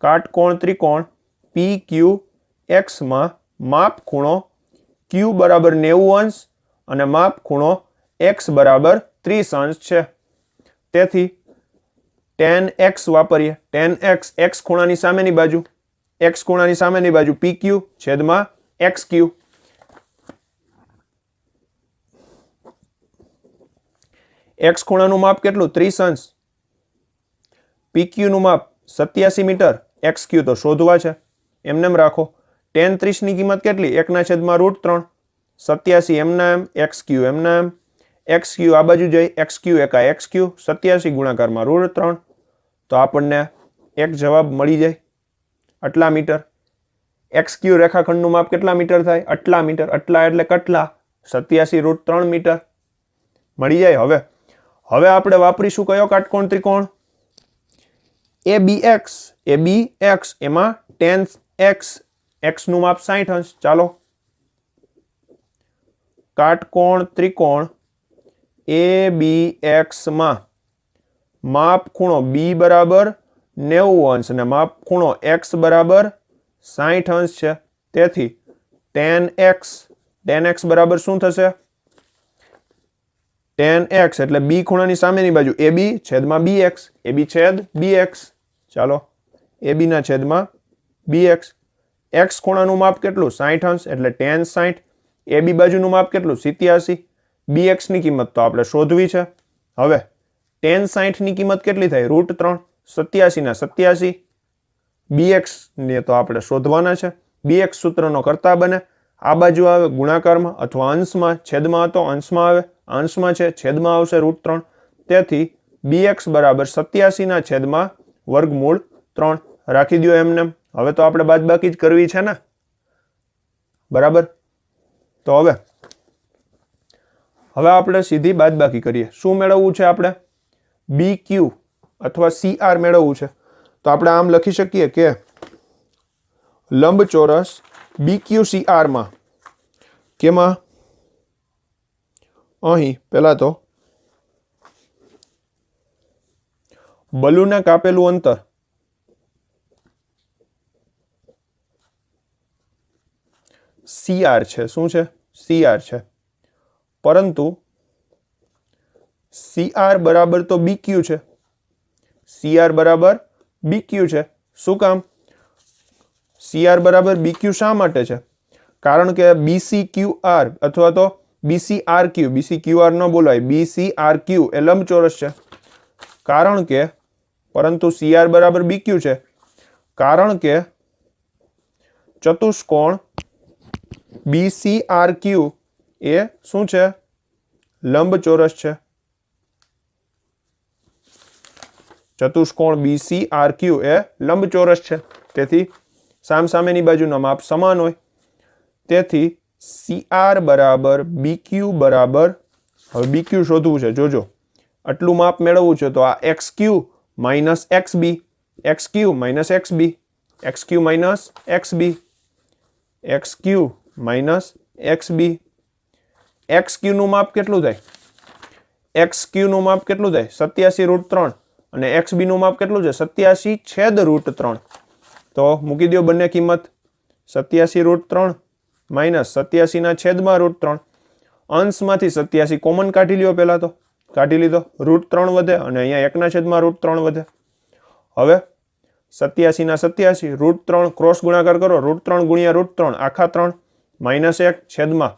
કાટકોણ ત્રિકોણ PQX માં માપ ખૂણો Q બરાબર 90 અંશ અને માપ ખૂણો X બરાબર 30 અંશ છે. તેથી tan x વાપરીએ. tan x x ખૂણાની સામેની બાજુ, x ખૂણાની સામેની બાજુ PQ છેદમાં XQ. x ખૂણાનું માપ કેટલું? 30 અંશ. PQ નું માપ 87 મીટર. XQ તો શોધવા છે, એમનેમ રાખો. tan 30 ની કિંમત કેટલી? 1/√3. 87 એમના એમ, XQ એમના એમ. XQ આ બાજુ જાય, XQ એકા XQ, 87 ગુણાકારમાં √3. તો આપણને એક જવાબ મળી જાય, આટલા મીટર. XQ રેખાખંડનું માપ કેટલા મીટર થાય? આટલા મીટર. આટલા એટલે કેટલા? 87√3 મીટર મળી જાય. હવે આપણે વાપરીશું કયો કાટકોણ ત્રિકોણ? ABX. ABX એમાં tan x, x નું માપ 60 અંશ. ચાલો, કાટકોણ ત્રિકોણ ABX માં માપ ખૂણો B બરાબર 90 અંશ અને માપ ખૂણો X બરાબર 60 અંશ છે. તેથી tan x બરાબર શું થશે? tan x એટલે B ખૂણાની સામેની બાજુ AB છેદમાં BX. AB છેદ BX. ચાલો, AB ના છેદમાં BX. X ખૂણાનું માપ કેટલું? 60 અંશ એટલે tan 60. AB બાજુનું માપ કેટલું? 87. BX ની કિંમત તો આપણે શોધવી છે. હવે tan 60 ની કિંમત કેટલી થાય? √3. 87 ના 87. BX ને તો આપણે શોધવાના છે. BX સૂત્રનો કરતા બને. આ બાજુ આવે ગુણાકારમાં અથવા અંશમાં, છેદમાં હતો અંશમાં આવે, અંશમાં છે છેદમાં આવશે √3. તેથી BX બરાબર 87 ના છેદમાં વર્ગમૂળ 3 રાખી દો એમને. હવે તો આપણે બાદબાકી જ કરવી છે ને, બરાબર? તો હવે આપણે સીધી બાદબાકી કરીએ. શું મેળવવું છે આપણે? BQ અથવા CR મેળવવું છે. તો આપણે આમ લખી શકીએ કે લંબચોરસ BQCR માં કેમાં અહીં પહેલા તો બલૂને કાપેલું અંતર CR છે. શું છે? CR છે. પરંતુ CR બરાબર તો BQ છે. CR બરાબર BQ છે. શું કામ? CR બરાબર BQ શા માટે છે? કારણ કે BCQR અથવા તો BCRQ, BCQR ન બોલાય, BCRQ એ લંબચોરસ છે. કારણ કે પરંતુ CR બરાબર BQ છે કારણ કે ચતુષ્કોણ BCRQ એ શું છે? લંબચોરસ છે. ચતુષ્કોણ BCRQ એ લંબચોરસ છે. તેથી સામસામેની બાજુના માપ સમાન હોય. તેથી CR બરાબર BQ બરાબર, હવે BQ શોધવું છે. જોજો, આટલું માપ મેળવવું છે તો આ XQ minus XB, XQ minus XB, XQ minus XB, XQ minus XB. XQ નું માપ કેટલું થાય? XQ નું માપ કેટલું થાય? 87√3 અને XB નું માપ કેટલું છે? 87/√3. તો મૂકી દો બંને કિંમત. 87√3 માઇનસ 87 ના છેદમાં √3. અંશમાંથી 87 કોમન કાઢી લ્યો. પહેલા તો કાઢી લીધો. √3 વધે અને અહીંયા 1 ના છેદમાં √3 વધે. હવે 87 ના 87 √3 ક્રોસ ગુણાકાર કરો. √3 ગુણ્યા √3 આખા 3 માઇનસ 1 છેદમાં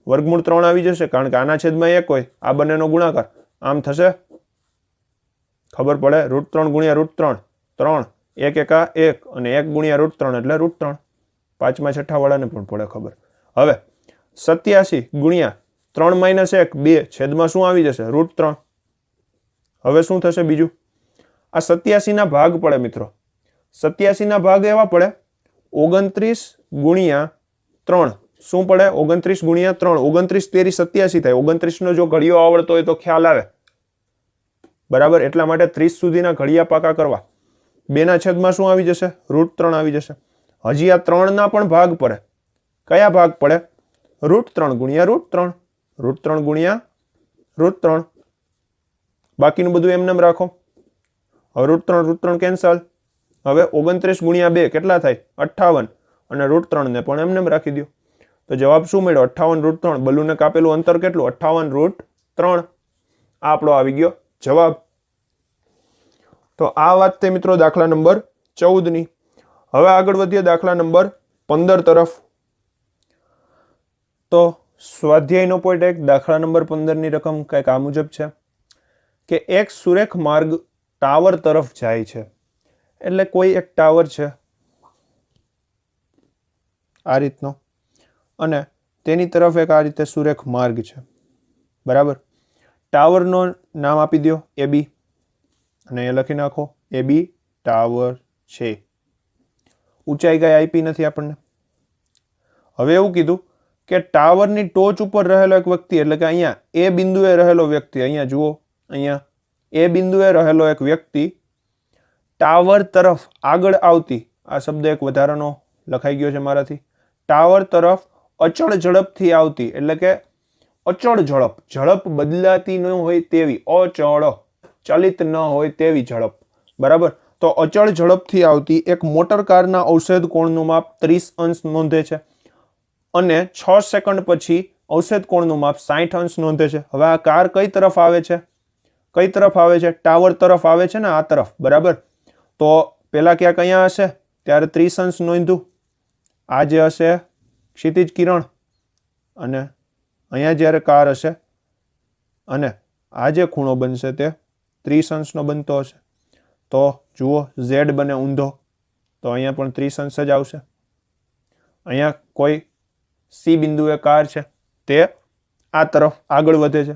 વર્ગમૂળ 3 આવી જશે કારણ કે આના છેદમાં 1 હોય. આ બંનેનો ગુણાકાર આમ થશે. ખબર પડે? √3 ગુણ્યા √3 3, 1 એકા 1 અને 1 ગુણ્યા √3 એટલે √3. 5મા છઠ્ઠા વાળાને પણ પડે ખબર. હવે 87 ગુણ્યા 3 માઇનસ 1 2 છેદમાં શું આવી જશે? √3. હવે શું થશે બીજું? આ 87 ના ભાગ પડે મિત્રો. 87 ના ભાગ એવા પડે 29 ગુણ્યા 3. શું પડે? 29 ગુણ્યા 3. 29 તેરી 87 થાય. 29 નો જો ઘડિયો આવડતો હોય તો ખ્યાલ આવે, બરાબર? એટલા માટે 30 સુધીના ઘડિયા પાકા કરવા. 2 ના છેદમાં શું આવી જશે? √3 આવી જશે. હજી આ 3 ના પણ ભાગ પડે. કયા ભાગ પડે? √3 ગુણ્યા √3, √3 ગુણ્યા √3. બાકીનું બધું એમને એમ રાખો. હવે √3 કેન્સલ. હવે 29 × 2 કેટલા થાય? 58. અને √3 ને પણ એમને એમ રાખી દો. તો જવાબ શું મળ્યો? 58 √3. બલ્લુને કાપેલું અંતર કેટલું? 58 √3. આ આપણો આવી ગયો જવાબ. તો આ વાત તે મિત્રો દાખલા નંબર 14ની. હવે આગળ વધીએ દાખલા નંબર 15 તરફ. તો સ્વાધ્યાયનો પોઈન્ટ 1 દાખલા નંબર 15ની રકમ કંઈક આ મુજબ છે કે એક સુરેખ માર્ગ ટાવર તરફ જાય છે. એટલે કોઈ એક ટાવર છે આ રીતનો, અને તેની તરફ એક આ રીતે સુરેખ માર્ગ છે. બરાબર. ટાવરનો નામ આપી દો AB, અને એ લખી નાખો AB ટાવર છે. ઊંચાઈ કઈ આપી નથી આપણને. હવે એવું કીધું કે ટાવરની ટોચ ઉપર રહેલો એક વ્યક્તિ, એટલે કે અહીંયા એ બિંદુએ રહેલો વ્યક્તિ, અહીંયા જુઓ, અહીંયા એ બિંદુએ રહેલો એક વ્યક્તિ ટાવર તરફ આગળ આવતી, આ શબ્દ એક વધારાનો લખાઈ ગયો છે મારાથી, ટાવર તરફ અચળ ઝડપથી આવતી, એટલે કે અચળ ઝડપ, ઝડપ બદલાતી ન હોય તેવી, અચળ, ચલિત ન હોય તેવી ઝડપ. બરાબર. તો અચળ ઝડપથી આવતી એક મોટર કારના અવશેષ કોણનું માપ 30 અંશ નોંધે છે, અને 6 સેકન્ડ પછી અવશેષ કોણનું માપ 60 અંશ નોંધે છે. હવે આ કાર કઈ તરફ આવે છે? કઈ તરફ આવે છે? ટાવર તરફ આવે છે ને, આ તરફ. બરાબર. તો પેલા ક્યાંક અહીંયા હશે ત્યારે 30 અંશ નોંધ્યું, આ જે હશે ક્ષિતિજ કિરણ, અને અહીંયા જ્યારે કાર હશે અને આ જે ખૂણો બનશે તે 30 અંશનો બનતો હશે. તો જુઓ Z બને ઊંધો, તો અહીંયા પણ 30 અંશ જ આવશે. અહીંયા કોઈ C બિંદુએ કાર છે, તે આ તરફ આગળ વધે છે.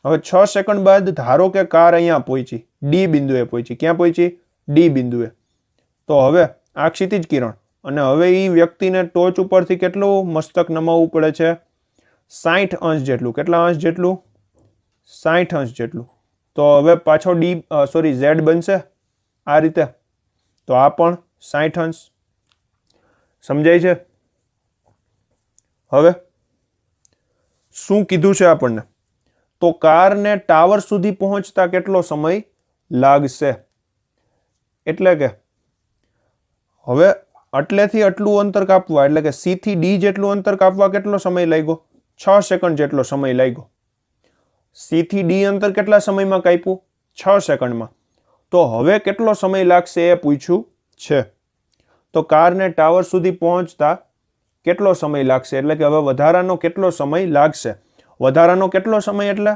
હવે 6 સેકન્ડ બાદ ધારો કે કાર અહીંયા પહોંચી, D બિંદુએ પહોંચી. ક્યાં પહોંચી? D બિંદુએ. તો હવે આ ક્ષિતિજ કિરણ, અને હવે એ વ્યક્તિને ટોચ ઉપરથી કેટલું મસ્તક નમાવવું પડે છે? 60 અંશ જેટલું. કેટલા અંશ જેટલું? 60 અંશ જેટલું. તો હવે પાછો Z બનશે આ રીતે. તો આ પણ 60 અંશ. સમજાય છે? હવે શું કીધું છે આપણને? તો કારને ટાવર સુધી પહોંચતા કેટલો સમય લાગશે? એટલે કે હવે આટલેથી આટલું અંતર કાપવા, એટલે કે C થી D જેટલું અંતર કાપવા કેટલો સમય લાગ્યો? 6 સેકન્ડ જેટલો સમય લાગ્યો. C થી D અંતર કેટલા સમયમાં કાપ્યું? 6 સેકન્ડમાં. તો હવે કેટલો સમય લાગશે એ પૂછ્યું છે. તો કારને ટાવર સુધી પહોંચતા કેટલો સમય લાગશે, એટલે કે હવે વધારાનો કેટલો સમય લાગશે? વધારાનો કેટલો સમય એટલે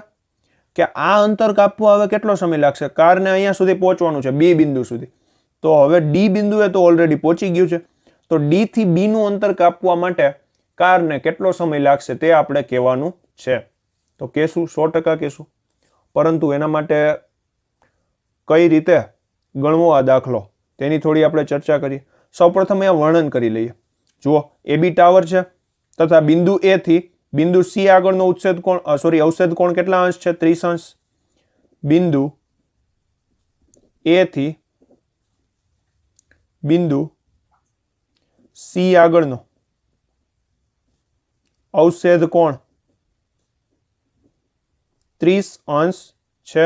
કે આ અંતર કાપવા હવે કેટલો સમય લાગશે? કારને અહીંયા સુધી પહોંચવાનું છે, B બિંદુ સુધી. તો હવે D બિંદુએ તો ઓલરેડી પહોંચી ગયું છે. તો D થી B નું અંતર કાપવા માટે કારને કેટલો સમય લાગશે તે આપણે કહેવાનું છે. તો કહેશું, 100% કહેશું. પરંતુ એના માટે કઈ રીતે ગણવો આ દાખલો તેની થોડી આપણે ચર્ચા કરીએ. સૌપ્રથમ અહીંયા વર્ણન કરી લઈએ. જુઓ, AB ટાવર છે તથા બિંદુ A થી બિંદુ C આગળનો અવશેષ કોણ કેટલા અંશ છે? 30 અંશ. બિંદુ A થી બિંદુ C આગળનો અવશેષ કોણ 30 અંશ છે.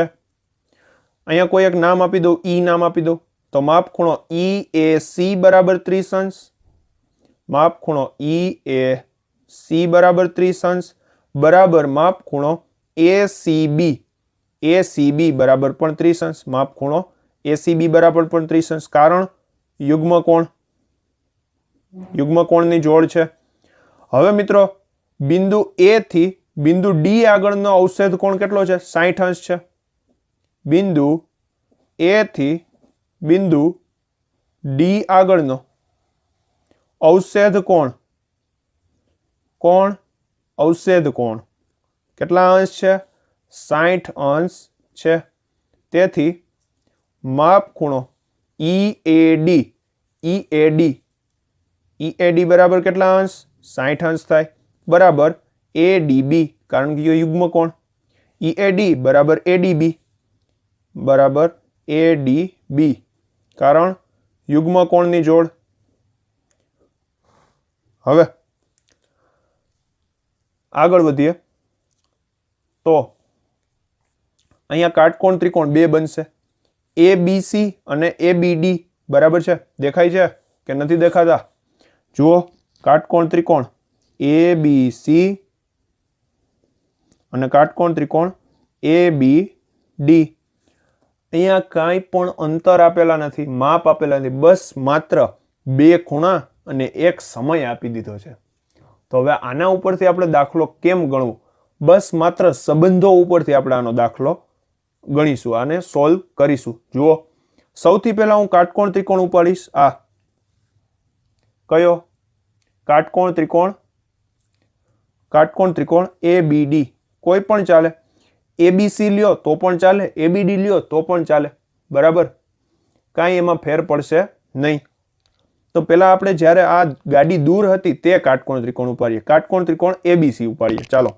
અહીંયા કોઈ એક નામ આપી દો, E નામ આપી દો. તો માપ ખૂણો EAC બરાબર 30 અંશ. માપ ખૂણો EAC બરાબર 30 અંશ બરાબર માપ ખૂણો ACB બરાબર પણ 30 અંશ. માપ ખૂણો ACB બરાબર પણ 30 અંશ. કારણ યુગ્મ કોણની જોડ છે. હવે મિત્રો બિંદુ A થી બિંદુ D આગળનો અવશેષ કોણ કેટલો છે? 60 અંશ છે. બિંદુ A થી બિંદુ D આગળનો અવશેષ કોણ કેટલા અંશ છે? 60 અંશ છે. તેથી માપ ખૂણો EAD બરાબર કેટલા અંશ? 60 અંશ થાય. બરાબર ADB, કારણ કે યુગ્મ કોણ. EAD બરાબર ADB બરાબર ADB, કારણ યુગ્મ કોણની જોડ. હવે આગળ વધીએ. તો અહીંયા કાટકોણ ત્રિકોણ બે બનશે, ABC અને ABD, બરાબર છે? દેખાય છે કે નથી દેખાતા? જુઓ, કાટકોણ ત્રિકોણ ABC અને કાટકોણ ત્રિકોણ ABD. અહીંયા કાંઈ પણ અંતર આપેલા નથી, માપ આપેલા નથી, બસ માત્ર બે ખૂણા અને એક સમય આપી દીધો છે. તો હવે આના ઉપરથી આપણે દાખલો કેમ ગણવું? બસ માત્ર સંબંધો ઉપરથી આપણે આનો દાખલો ગણીશું, આને સોલ્વ કરીશું. જુઓ, સૌથી પહેલા હું કાટકોણ ત્રિકોણ ઉપાડીશ. આ કયો? કાટકોણ ત્રિકોણ ABD. કોઈ પણ ચાલે. ABC લ્યો તો પણ ચાલે, ABD લ્યો તો પણ ચાલે, બરાબર? કાંઈ એમાં ફેર પડશે નહીં. તો પહેલા આપણે જ્યારે આ ગાડી દૂર હતી તે કાટકોણ ત્રિકોણ ઉપાડીએ. કાટકોણ ત્રિકોણ ABC ઉપાડીએ. ચાલો,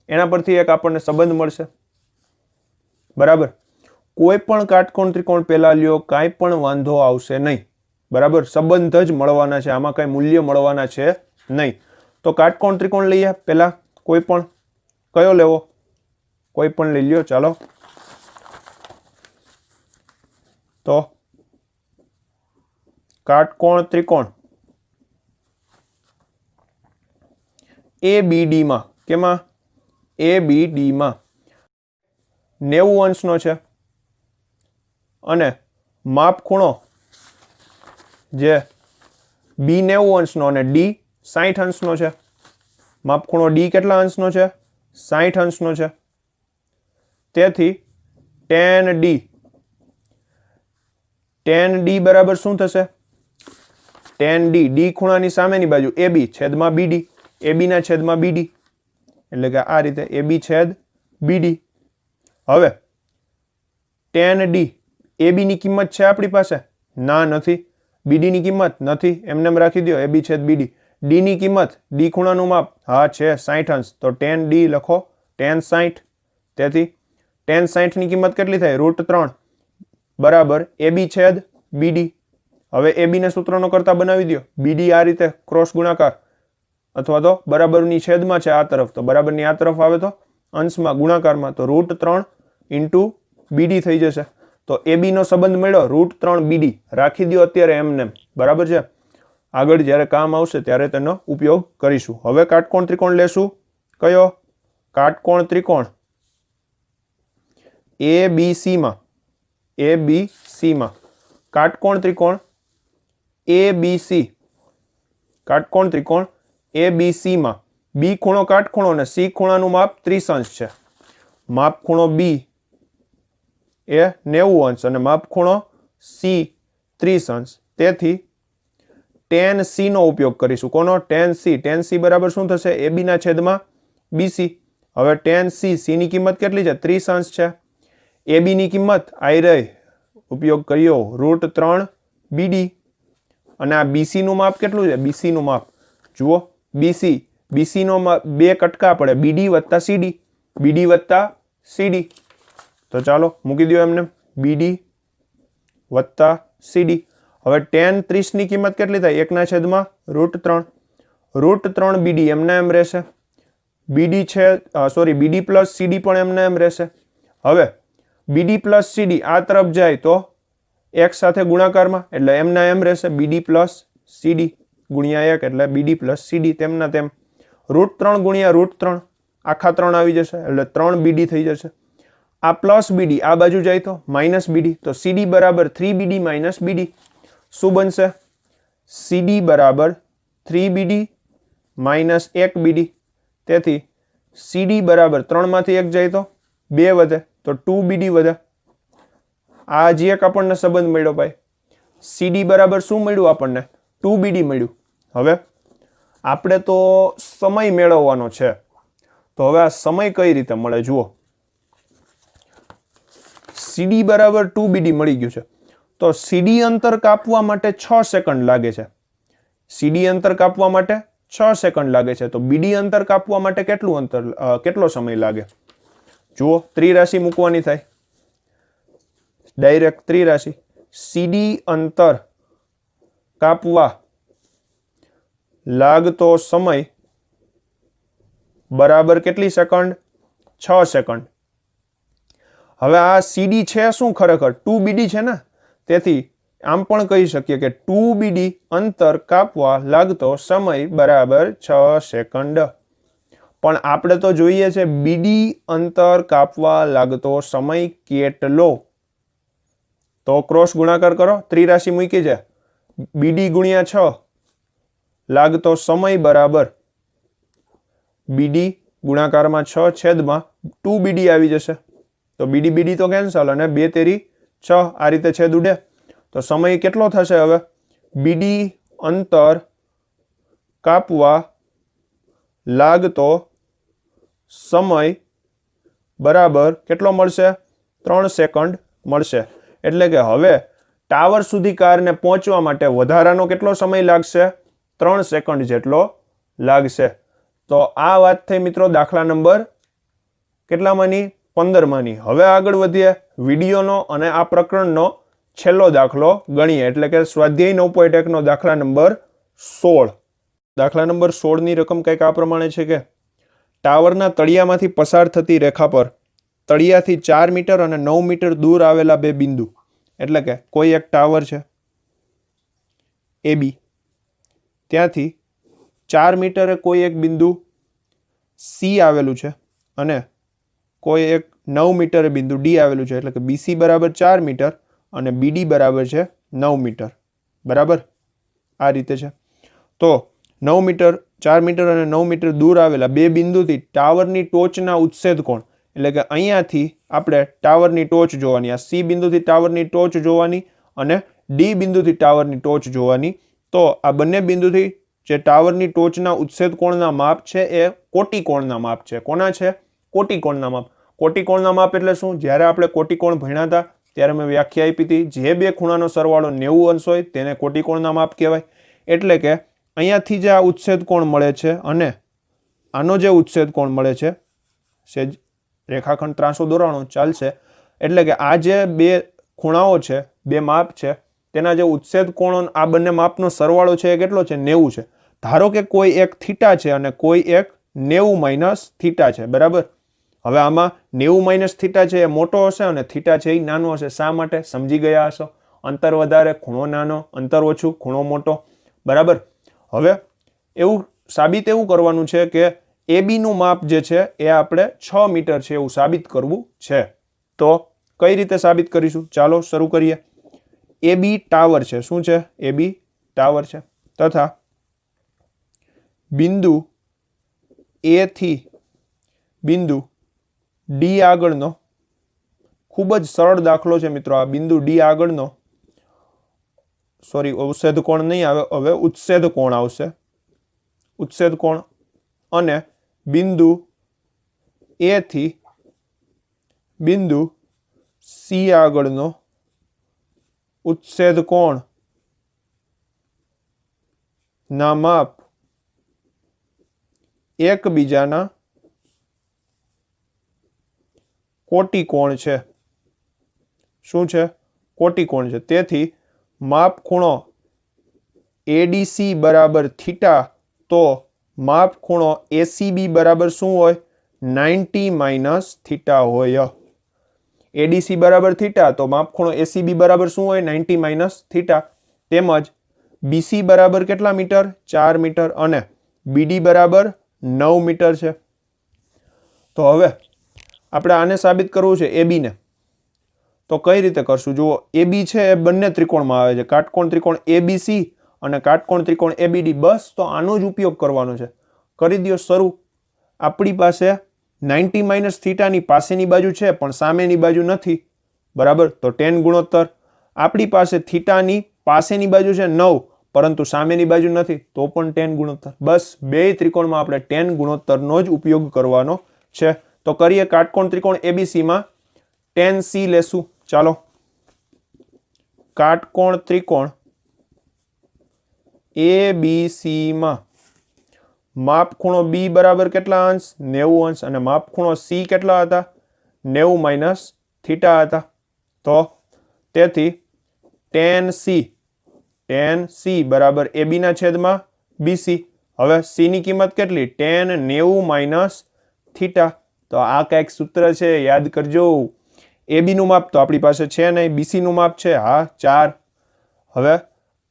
એના પરથી એક આપણને સંબંધ મળશે, બરાબર? કોઈ પણ કાટકોણ ત્રિકોણ પહેલા લ્યો, કાંઈ પણ વાંધો આવશે નહીં, બરાબર? સંબંધ જ મળવાના છે, આમાં કાંઈ મૂલ્ય મળવાના છે નહીં. તો કાટકોણ ત્રિકોણ લઈએ પહેલા. કોઈ પણ કયો લેવો? કોઈ પણ લઈ લ્યો. ચાલો, તો કાટકોણ ત્રિકોણ ABD માં, કેમાં? ABD માં 90 અંશનો છે અને માપ ખૂણો જે B 90 અંશનો અને D 60 અંશનો છે. માપ ખૂણો D કેટલા અંશનો છે? 60 અંશનો છે. તેથી tan D બરાબર શું થશે? tan D, D ખૂણાની સામેની બાજુ AB છેદમાં BD, AB ના છેદમાં BD, એટલે કે આ રીતે AB છેદ BD. હવે tan D, AB ની કિંમત છે આપણી પાસે? ના, નથી. BD ની કિંમત નથી, એમને એમ રાખી દો, AB છેદ BD. D ની કિંમત, D ખૂણાનું માપ, હા છે 60 અંશ, તો tan D લખો, tan 60. તેથી tan 60 ની કિંમત કેટલી થાય? √3 બરાબર AB છેદ BD. હવે AB ને સૂત્રનો કરતા બનાવી દો. BD આ રીતે ક્રોસ ગુણાકાર અથવા તો બરાબરની છેદમાં છે આ તરફ, તો બરાબરની આ તરફ આવે તો અંશમાં ગુણાકારમાં, તો √3 * BD થઈ જશે. તો AB નો સંબંધ મળ્યો, √3 BD. રાખી દો અત્યારે એમને, બરાબર છે? આગળ જ્યારે કામ આવશે ત્યારે તેનો ઉપયોગ કરીશું. હવે કાટકોણ ત્રિકોણ લેશું. કયો? કાટકોણ ત્રિકોણ ABC માં, કાટકોણ ત્રિકોણ ABC, કાટકોણ ત્રિકોણ ABC માં B ખૂણો કાટખૂણો અને C ખૂણાનું માપ 30 અંશ છે. માપ ખૂણો B એ 90 અંશ અને માપ ખૂણો C 30 અંશ. તેથી tan C નો ઉપયોગ કરીશું. કોનો? tan C. tan C બરાબર શું થશે? AB ના છેદમાં BC. હવે tan C, C ની કિંમત કેટલી છે? 30 અંશ છે. AB ની કિંમત આઈ રહી, ઉપયોગ કર્યો, √3 BD. અને આ BC નું માપ કેટલું છે? BC નું માપ જુઓ, BC નો બે કટકા પડે, BD વત્તા CD, BD વત્તા CD. તો ચાલો મૂકી દો એમને, BD વત્તા CD. હવે tan 30 ની કિંમત કેટલી થાય? 1 ના છેદમાં √3. √3 BD એમના એમ રહેશે. BD પ્લસ CD પણ એમના એમ રહેશે. હવે BD પ્લસ CD આ તરફ જાય તો એક સાથે ગુણાકારમાં, એટલે એમના એમ રહેશે. BD પ્લસ CD ગુણ્યા 1 એટલે BD પ્લસ CD તેમના તેમ. √3 ગુણ્યા √3 આખા 3 આવી જશે, એટલે 3 BD થઈ જશે. આ પ્લસ BD આ બાજુ જાય તો માઇનસ BD, તો CD બરાબર 3 BD માઇનસ BD. શું બનશે? CD બરાબર 3 BD માઇનસ 1 BD. તેથી CD બરાબર 3 માંથી 1 જાય તો 2 વધે, તો 2 BD વધે. આ હજી એક આપણને સંબંધ મળ્યો ભાઈ. CD બરાબર શું મળ્યું આપણને? 2 BD મળ્યું. હવે આપણે તો સમય મેળવવાનો છે, તો હવે આ સમય કઈ રીતે મળે જુઓ. CD બરાબર 2 BD મળી ગયું છે, તો CD અંતર કાપવા માટે 6 સેકન્ડ લાગે છે. CD અંતર કાપવા માટે 6 સેકન્ડ લાગે છે, તો BD અંતર કાપવા માટે કેટલો સમય લાગે? જુઓ, ત્રિરાશિ મૂકવાની થાય, ડાયરેક્ટ ત્રિરાશિ. CD અંતર કાપવા લાગતો સમય બરાબર કેટલી સેકન્ડ? 6 સેકન્ડ. હવે આ CD છે શું ખરેખર 2BD છે ને, તેથી આમ પણ કહી શકીએ કે 2BD અંતર કાપવા લાગતો સમય બરાબર 6 સેકન્ડ. પણ આપણે તો જોઈએ છે BD અંતર કાપવા લાગતો સમય કેટલો. તો ક્રોસ ગુણાકાર કરો, ત્રિરાશિ મૂકી છે, BD ગુણ્યા 6 લાગતો સમય બરાબર BD ગુણાકારમાં 6 છેદમાં 2BD આવી જશે. તો BD તો કેન્સલ અને 2 તેરી 6 આ રીતે છેદ ઉડે. તો સમય કેટલો થશે હવે? BD અંતર કાપવા લાગતો સમય બરાબર કેટલો મળશે? 3 સેકન્ડ મળશે. એટલે કે હવે ટાવર સુધી કારને પહોંચવા માટે વધારાનો કેટલો સમય લાગશે? 3 સેકન્ડ જેટલો લાગશે. તો આ વાત થઈ મિત્રો દાખલા નંબર કેટલામાંની? 15માંની. હવે આગળ વધીએ વિડીયોનો અને આ પ્રકરણનો છેલ્લો દાખલો ગણીએ, એટલે કે સ્વાધ્યાય 9.1 નો દાખલા નંબર 16. દાખલા નંબર 16 ની રકમ કંઈક આ પ્રમાણે છે કે ટાવરના તળિયામાંથી પસાર થતી રેખા પર તળિયાથી 4 મીટર અને 9 મીટર દૂર આવેલા બે બિંદુ, એટલે કે કોઈ એક ટાવર છે AB, ત્યાંથી 4 મીટરે કોઈ એક બિંદુ C આવેલું છે અને કોઈ એક 9 મીટરે બિંદુ D આવેલું છે, એટલે કે BC બરાબર 4 મીટર અને BD બરાબર છે 9 મીટર. બરાબર આ રીતે છે. તો 9 મીટર, 4 મીટર અને 9 મીટર દૂર આવેલા બે બિંદુથી ટાવરની ટોચના ઉચ્છેદ કોણ, એટલે કે અહીંયાથી આપણે ટાવરની ટોચ જોવાની, આ C બિંદુથી ટાવરની ટોચ જોવાની અને D બિંદુથી ટાવરની ટોચ જોવાની. તો આ બંને બિંદુથી જે ટાવરની ટોચના ઉચ્છેદ કોણના માપ છે એ કોટિકોણના માપ છે. કોના છે? કોટિકોણના માપ. કોટિકોણના માપ એટલે શું? જ્યારે આપણે કોટિકોણ ભણ્યા હતા ત્યારે મેં વ્યાખ્યા આપી હતી, જે બે ખૂણાનો સરવાળો 90 અંશ હોય તેને કોટિકોણના માપ કહેવાય. એટલે કે અહીંયાથી જે આ ઉચ્છેદ કોણ મળે છે અને આનો જે ઉચ્છેદ કોણ મળે છે, સેજ રેખાખંડ ત્રાંસો દોરાણો ચાલશે, એટલે કે આ જે બે ખૂણાઓ છે, બે માપ છે, તેના જે ઉચ્છેદ કોણ આ બંને માપનો સરવાળો છે એ કેટલો છે? 90 છે. ધારો કે કોઈ એક થીટા છે અને કોઈ એક 90 માઇનસ થીટા છે. બરાબર. હવે આમાં 90 માઇનસ થીટા છે એ મોટો હશે અને થીટા છે એ નાનો હશે. શા માટે? સમજી ગયા હશો. અંતર વધારે, ખૂણો નાનો, અંતર ઓછું, ખૂણો મોટો. બરાબર. હવે એવું સાબિત એવું કરવાનું છે કે AB નું માપ જે છે એ આપણે 6 મીટર છે એવું સાબિત કરવું છે. તો કઈ રીતે સાબિત કરીશું? ચાલો શરૂ કરીએ. AB ટાવર છે. શું છે? AB ટાવર છે. તથા બિંદુ A થી બિંદુ D આગળનો ખૂબ જ સરળ દાખલો છે મિત્રો. આ બિંદુ D આગળનો, સોરી ઉચ્છેદ કોણ નહીં આવે, હવે ઉચ્છેદ કોણ આવશે. ઉચ્છેદ કોણ અને બિંદુ A થી બિંદુ C આગળનો ઉચ્છેદ કોણ ના માપ એકબીજાના કોટિકોણ છે. શું છે? કોટિકોણ છે. તેથી માપ ખૂણો ADC બરાબર થીટા, તો માપ ખૂણો ACB બરાબર શું હોય? 90 માઇનસ થીટા હોય. ADC બરાબર થીટા તો માપ ખૂણો ACB બરાબર શું હોય? 90 માઇનસ થીટા. તેમજ BC બરાબર કેટલા મીટર? 4 મીટર અને BD બરાબર 9 મીટર છે. તો હવે આપણે આને સાબિત કરવું છે AB ને. તો કઈ રીતે કરશું? જુઓ, AB છે એ બંને ત્રિકોણમાં આવે છે, કાટકોણ ત્રિકોણ ABC અને કાટકોણ ત્રિકોણ ABD. બસ તો આનો જ ઉપયોગ કરવાનો છે. કરી દો શરૂ. આપણી પાસે 90 માઇનસ થીટાની પાસેની બાજુ છે પણ સામેની બાજુ નથી. બરાબર. તો tan ગુણોત્તર. આપણી પાસે થીટાની પાસેની બાજુ છે 9 પરંતુ સામેની બાજુ નથી, તો પણ tan ગુણોત્તર. બસ બે ત્રિકોણમાં આપણે tan ગુણોત્તરનો જ ઉપયોગ કરવાનો છે. તો કરીએ. કાટકોણ ત્રિકોણ ABC માં tan C લેશું. ચાલો, કાટકોણ ત્રિકોણ ABC માં માપ ખૂણો B બરાબર કેટલા અંશ? 90 અંશ અને માપ ખૂણો C કેટલા હતા? 90 માઇનસ થીટા હતા. તો તેથી tan C બરાબર AB ના છેદમાં BC. હવે C ની કિંમત કેટલી? tan 90 minus theta. તો આ કંઈક સૂત્ર છે, યાદ કરજો. AB નું માપ તો આપણી પાસે છે નહીં. BC નું માપ છે હા 4. હવે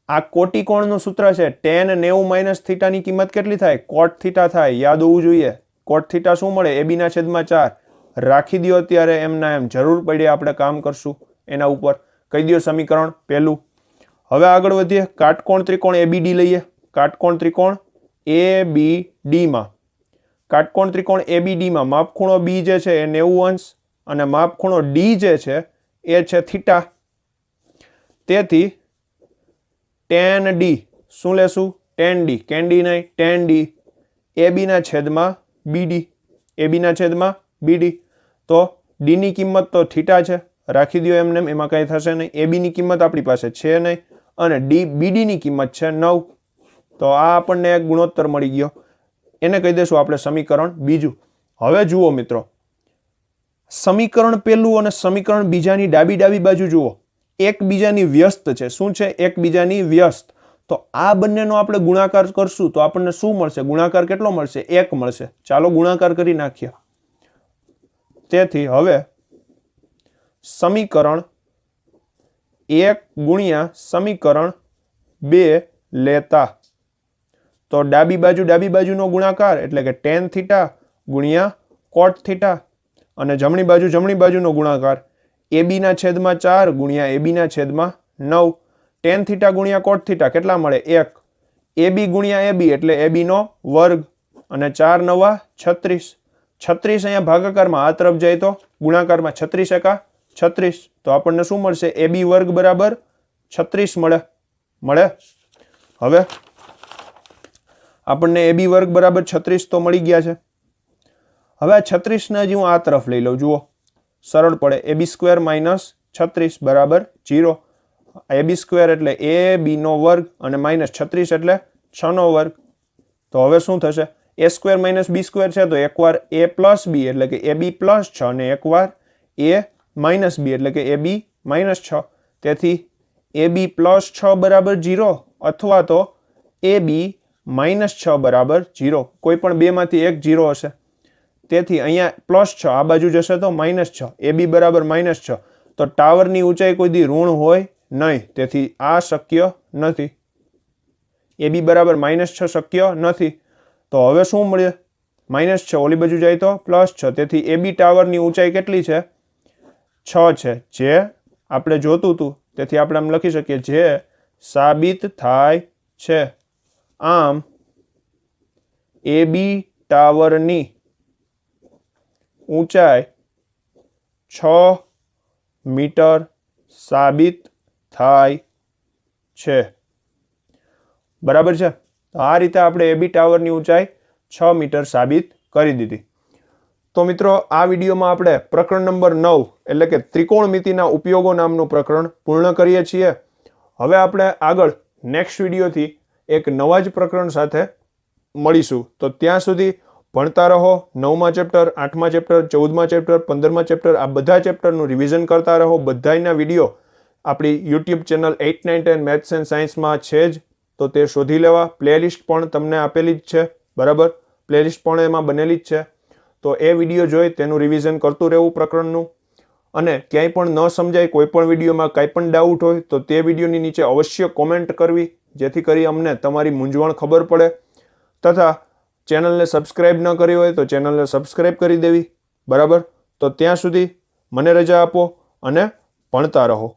આ કોટિકોણનું સૂત્ર છે tan 90 માઇનસ થીટાની કિંમત કેટલી થાય? cot થીટા થાય. યાદ હોવું જોઈએ. cot થીટા શું મળે? AB ના છેદમાં 4. રાખી દો અત્યારે એમના એમ. જરૂર પડે આપણે કામ કરશું એના ઉપર. કહી દો સમીકરણ પહેલું. હવે આગળ વધીએ. કાટકોણ ત્રિકોણ ABD લઈએ. કાટકોણ ત્રિકોણ ABD માં કાટકોણ ત્રિકોણ ABD માં માપખૂણો B જે છે એ 90 અંશ અને માપખૂણો D જે છે એ છે થીટા. તેથી tan D શું લેશું? tan D. કેન્ડી નહીં, tan D AB ના છેદમાં BD. AB ના છેદમાં BD. તો D ની કિંમત તો થીટા છે. રાખી દો એમને, એમાં કંઈ થશે નહીં. AB ની કિંમત આપણી પાસે છે નહીં અને BD ની કિંમત છે 9. તો આ આપણને એક ગુણોત્તર મળી ગયો. એને કહી દઈશું આપણે સમીકરણ બીજું. હવે જુઓ મિત્રો, સમીકરણ પહેલું અને સમીકરણ બીજાની ડાબી બાજુ જુઓ, એકબીજાની વ્યસ્ત છે. શું છે? એકબીજાની વ્યસ્ત. તો આ બંનેનો આપણે ગુણાકાર કરશું તો આપણને શું મળશે? ગુણાકાર કેટલો મળશે? 1 મળશે. ચાલો ગુણાકાર કરી નાખીએ. તેથી હવે સમીકરણ 1 ગુણ્યા સમીકરણ 2 લેતા તો ડાબી બાજુનો ગુણાકાર એટલે કે tan થીટા ગુણ્યા cot થીટા અને જમણી બાજુનો ગુણાકાર AB ના છેદમાં 4 ગુણ્યા AB ના છેદમાં 9. tan થીટા ગુણ્યા cot થીટા કેટલા મળે? 1. AB ગુણ્યા AB એટલે AB નો વર્ગ અને 4 9 36. 36 અહીંયા ભાગાકારમાં આ તરફ જાય તો ગુણાકારમાં 36 એકા 36. તો આપણને શું મળશે? AB વર્ગ બરાબર 36 મળે. હવે આપણને AB વર્ગ બરાબર 36 તો મળી ગયા છે. હવે આ 36 ને હજી હું આ તરફ લઈ લઉં. જુઓ સરળ પડે. AB સ્ક્વેર માઇનસ 36 બરાબર 0. AB સ્ક્વેર એટલે AB નો વર્ગ અને માઇનસ 36 એટલે 6 નો વર્ગ. તો હવે શું થશે? A square minus B square છે તો એકવાર A પ્લસ B એટલે કે AB પ્લસ 6 અને એકવાર A માઇનસ B એટલે કે AB માઇનસ 6. તેથી AB પ્લસ 6 બરાબર 0 અથવા તો AB માઇનસ 6 બરાબર 0. કોઈ પણ બેમાંથી એક 0 હશે. તેથી અહીંયા પ્લસ 6 આ બાજુ જશે તો માઇનસ 6. AB બરાબર માઇનસ 6. તો ટાવરની ઊંચાઈ કોઈ દી ઋણ હોય નહીં. તેથી આ શક્ય નથી. AB બરાબર માઇનસ 6 શક્ય નથી. તો હવે શું મળે? માઇનસ 6 ઓલી બાજુ જાય તો પ્લસ 6. તેથી AB ટાવરની ઊંચાઈ કેટલી છે? 6 છે, જે આપણે જોતું હતું. તેથી આપણે આમ લખી શકીએ જે સાબિત થાય છે. આમ AB ટાવરની ઊંચાઈ 6 મીટર સાબિત થાય છે. બરાબર છે. આ રીતે આપણે AB ટાવરની ઊંચાઈ 6 મીટર સાબિત કરી દીધી. તો મિત્રો આ વિડીયોમાં આપણે પ્રકરણ નંબર 9 એટલે કે ત્રિકોણમિતિના ઉપયોગો નામનું પ્રકરણ પૂર્ણ કરીએ છીએ. હવે આપણે આગળ નેક્સ્ટ વિડીયોથી એક નવા જ પ્રકરણ સાથે મળીશું. તો ત્યાં સુધી ભણતા રહો. 9મા ચેપ્ટર, 8મા ચેપ્ટર, 14મા ચેપ્ટર, 15મા ચેપ્ટર આ બધા ચેપ્ટરનું રિવિઝન કરતા રહો. બધાના વિડીયો આપણી યુટ્યુબ ચેનલ 8, 9, 10 મેથ્સ એન્ડ સાયન્સમાં છે જ. તો તે શોધી લેવા. પ્લેલિસ્ટ પણ તમને આપેલી જ છે. બરાબર, પ્લેલિસ્ટ પણ એમાં બનેલી જ છે. તો એ વિડીયો જોઈ તેનું રિવિઝન કરતું રહેવું પ્રકરણનું. અને ક્યાંય પણ ન સમજાય, કોઈ પણ વિડીયોમાં કાંઈ પણ ડાઉટ હોય તો તે વિડીયોની નીચે અવશ્ય કોમેન્ટ કરવી, જેથી કરી અમને તમારી મૂંઝવણ ખબર પડે. તથા ચેનલને સબસ્ક્રાઇબ ન કરી હોય તો ચેનલને સબસ્ક્રાઇબ કરી દેવી. બરાબર, તો ત્યાં સુધી મને રજા આપો અને ભણતા રહો.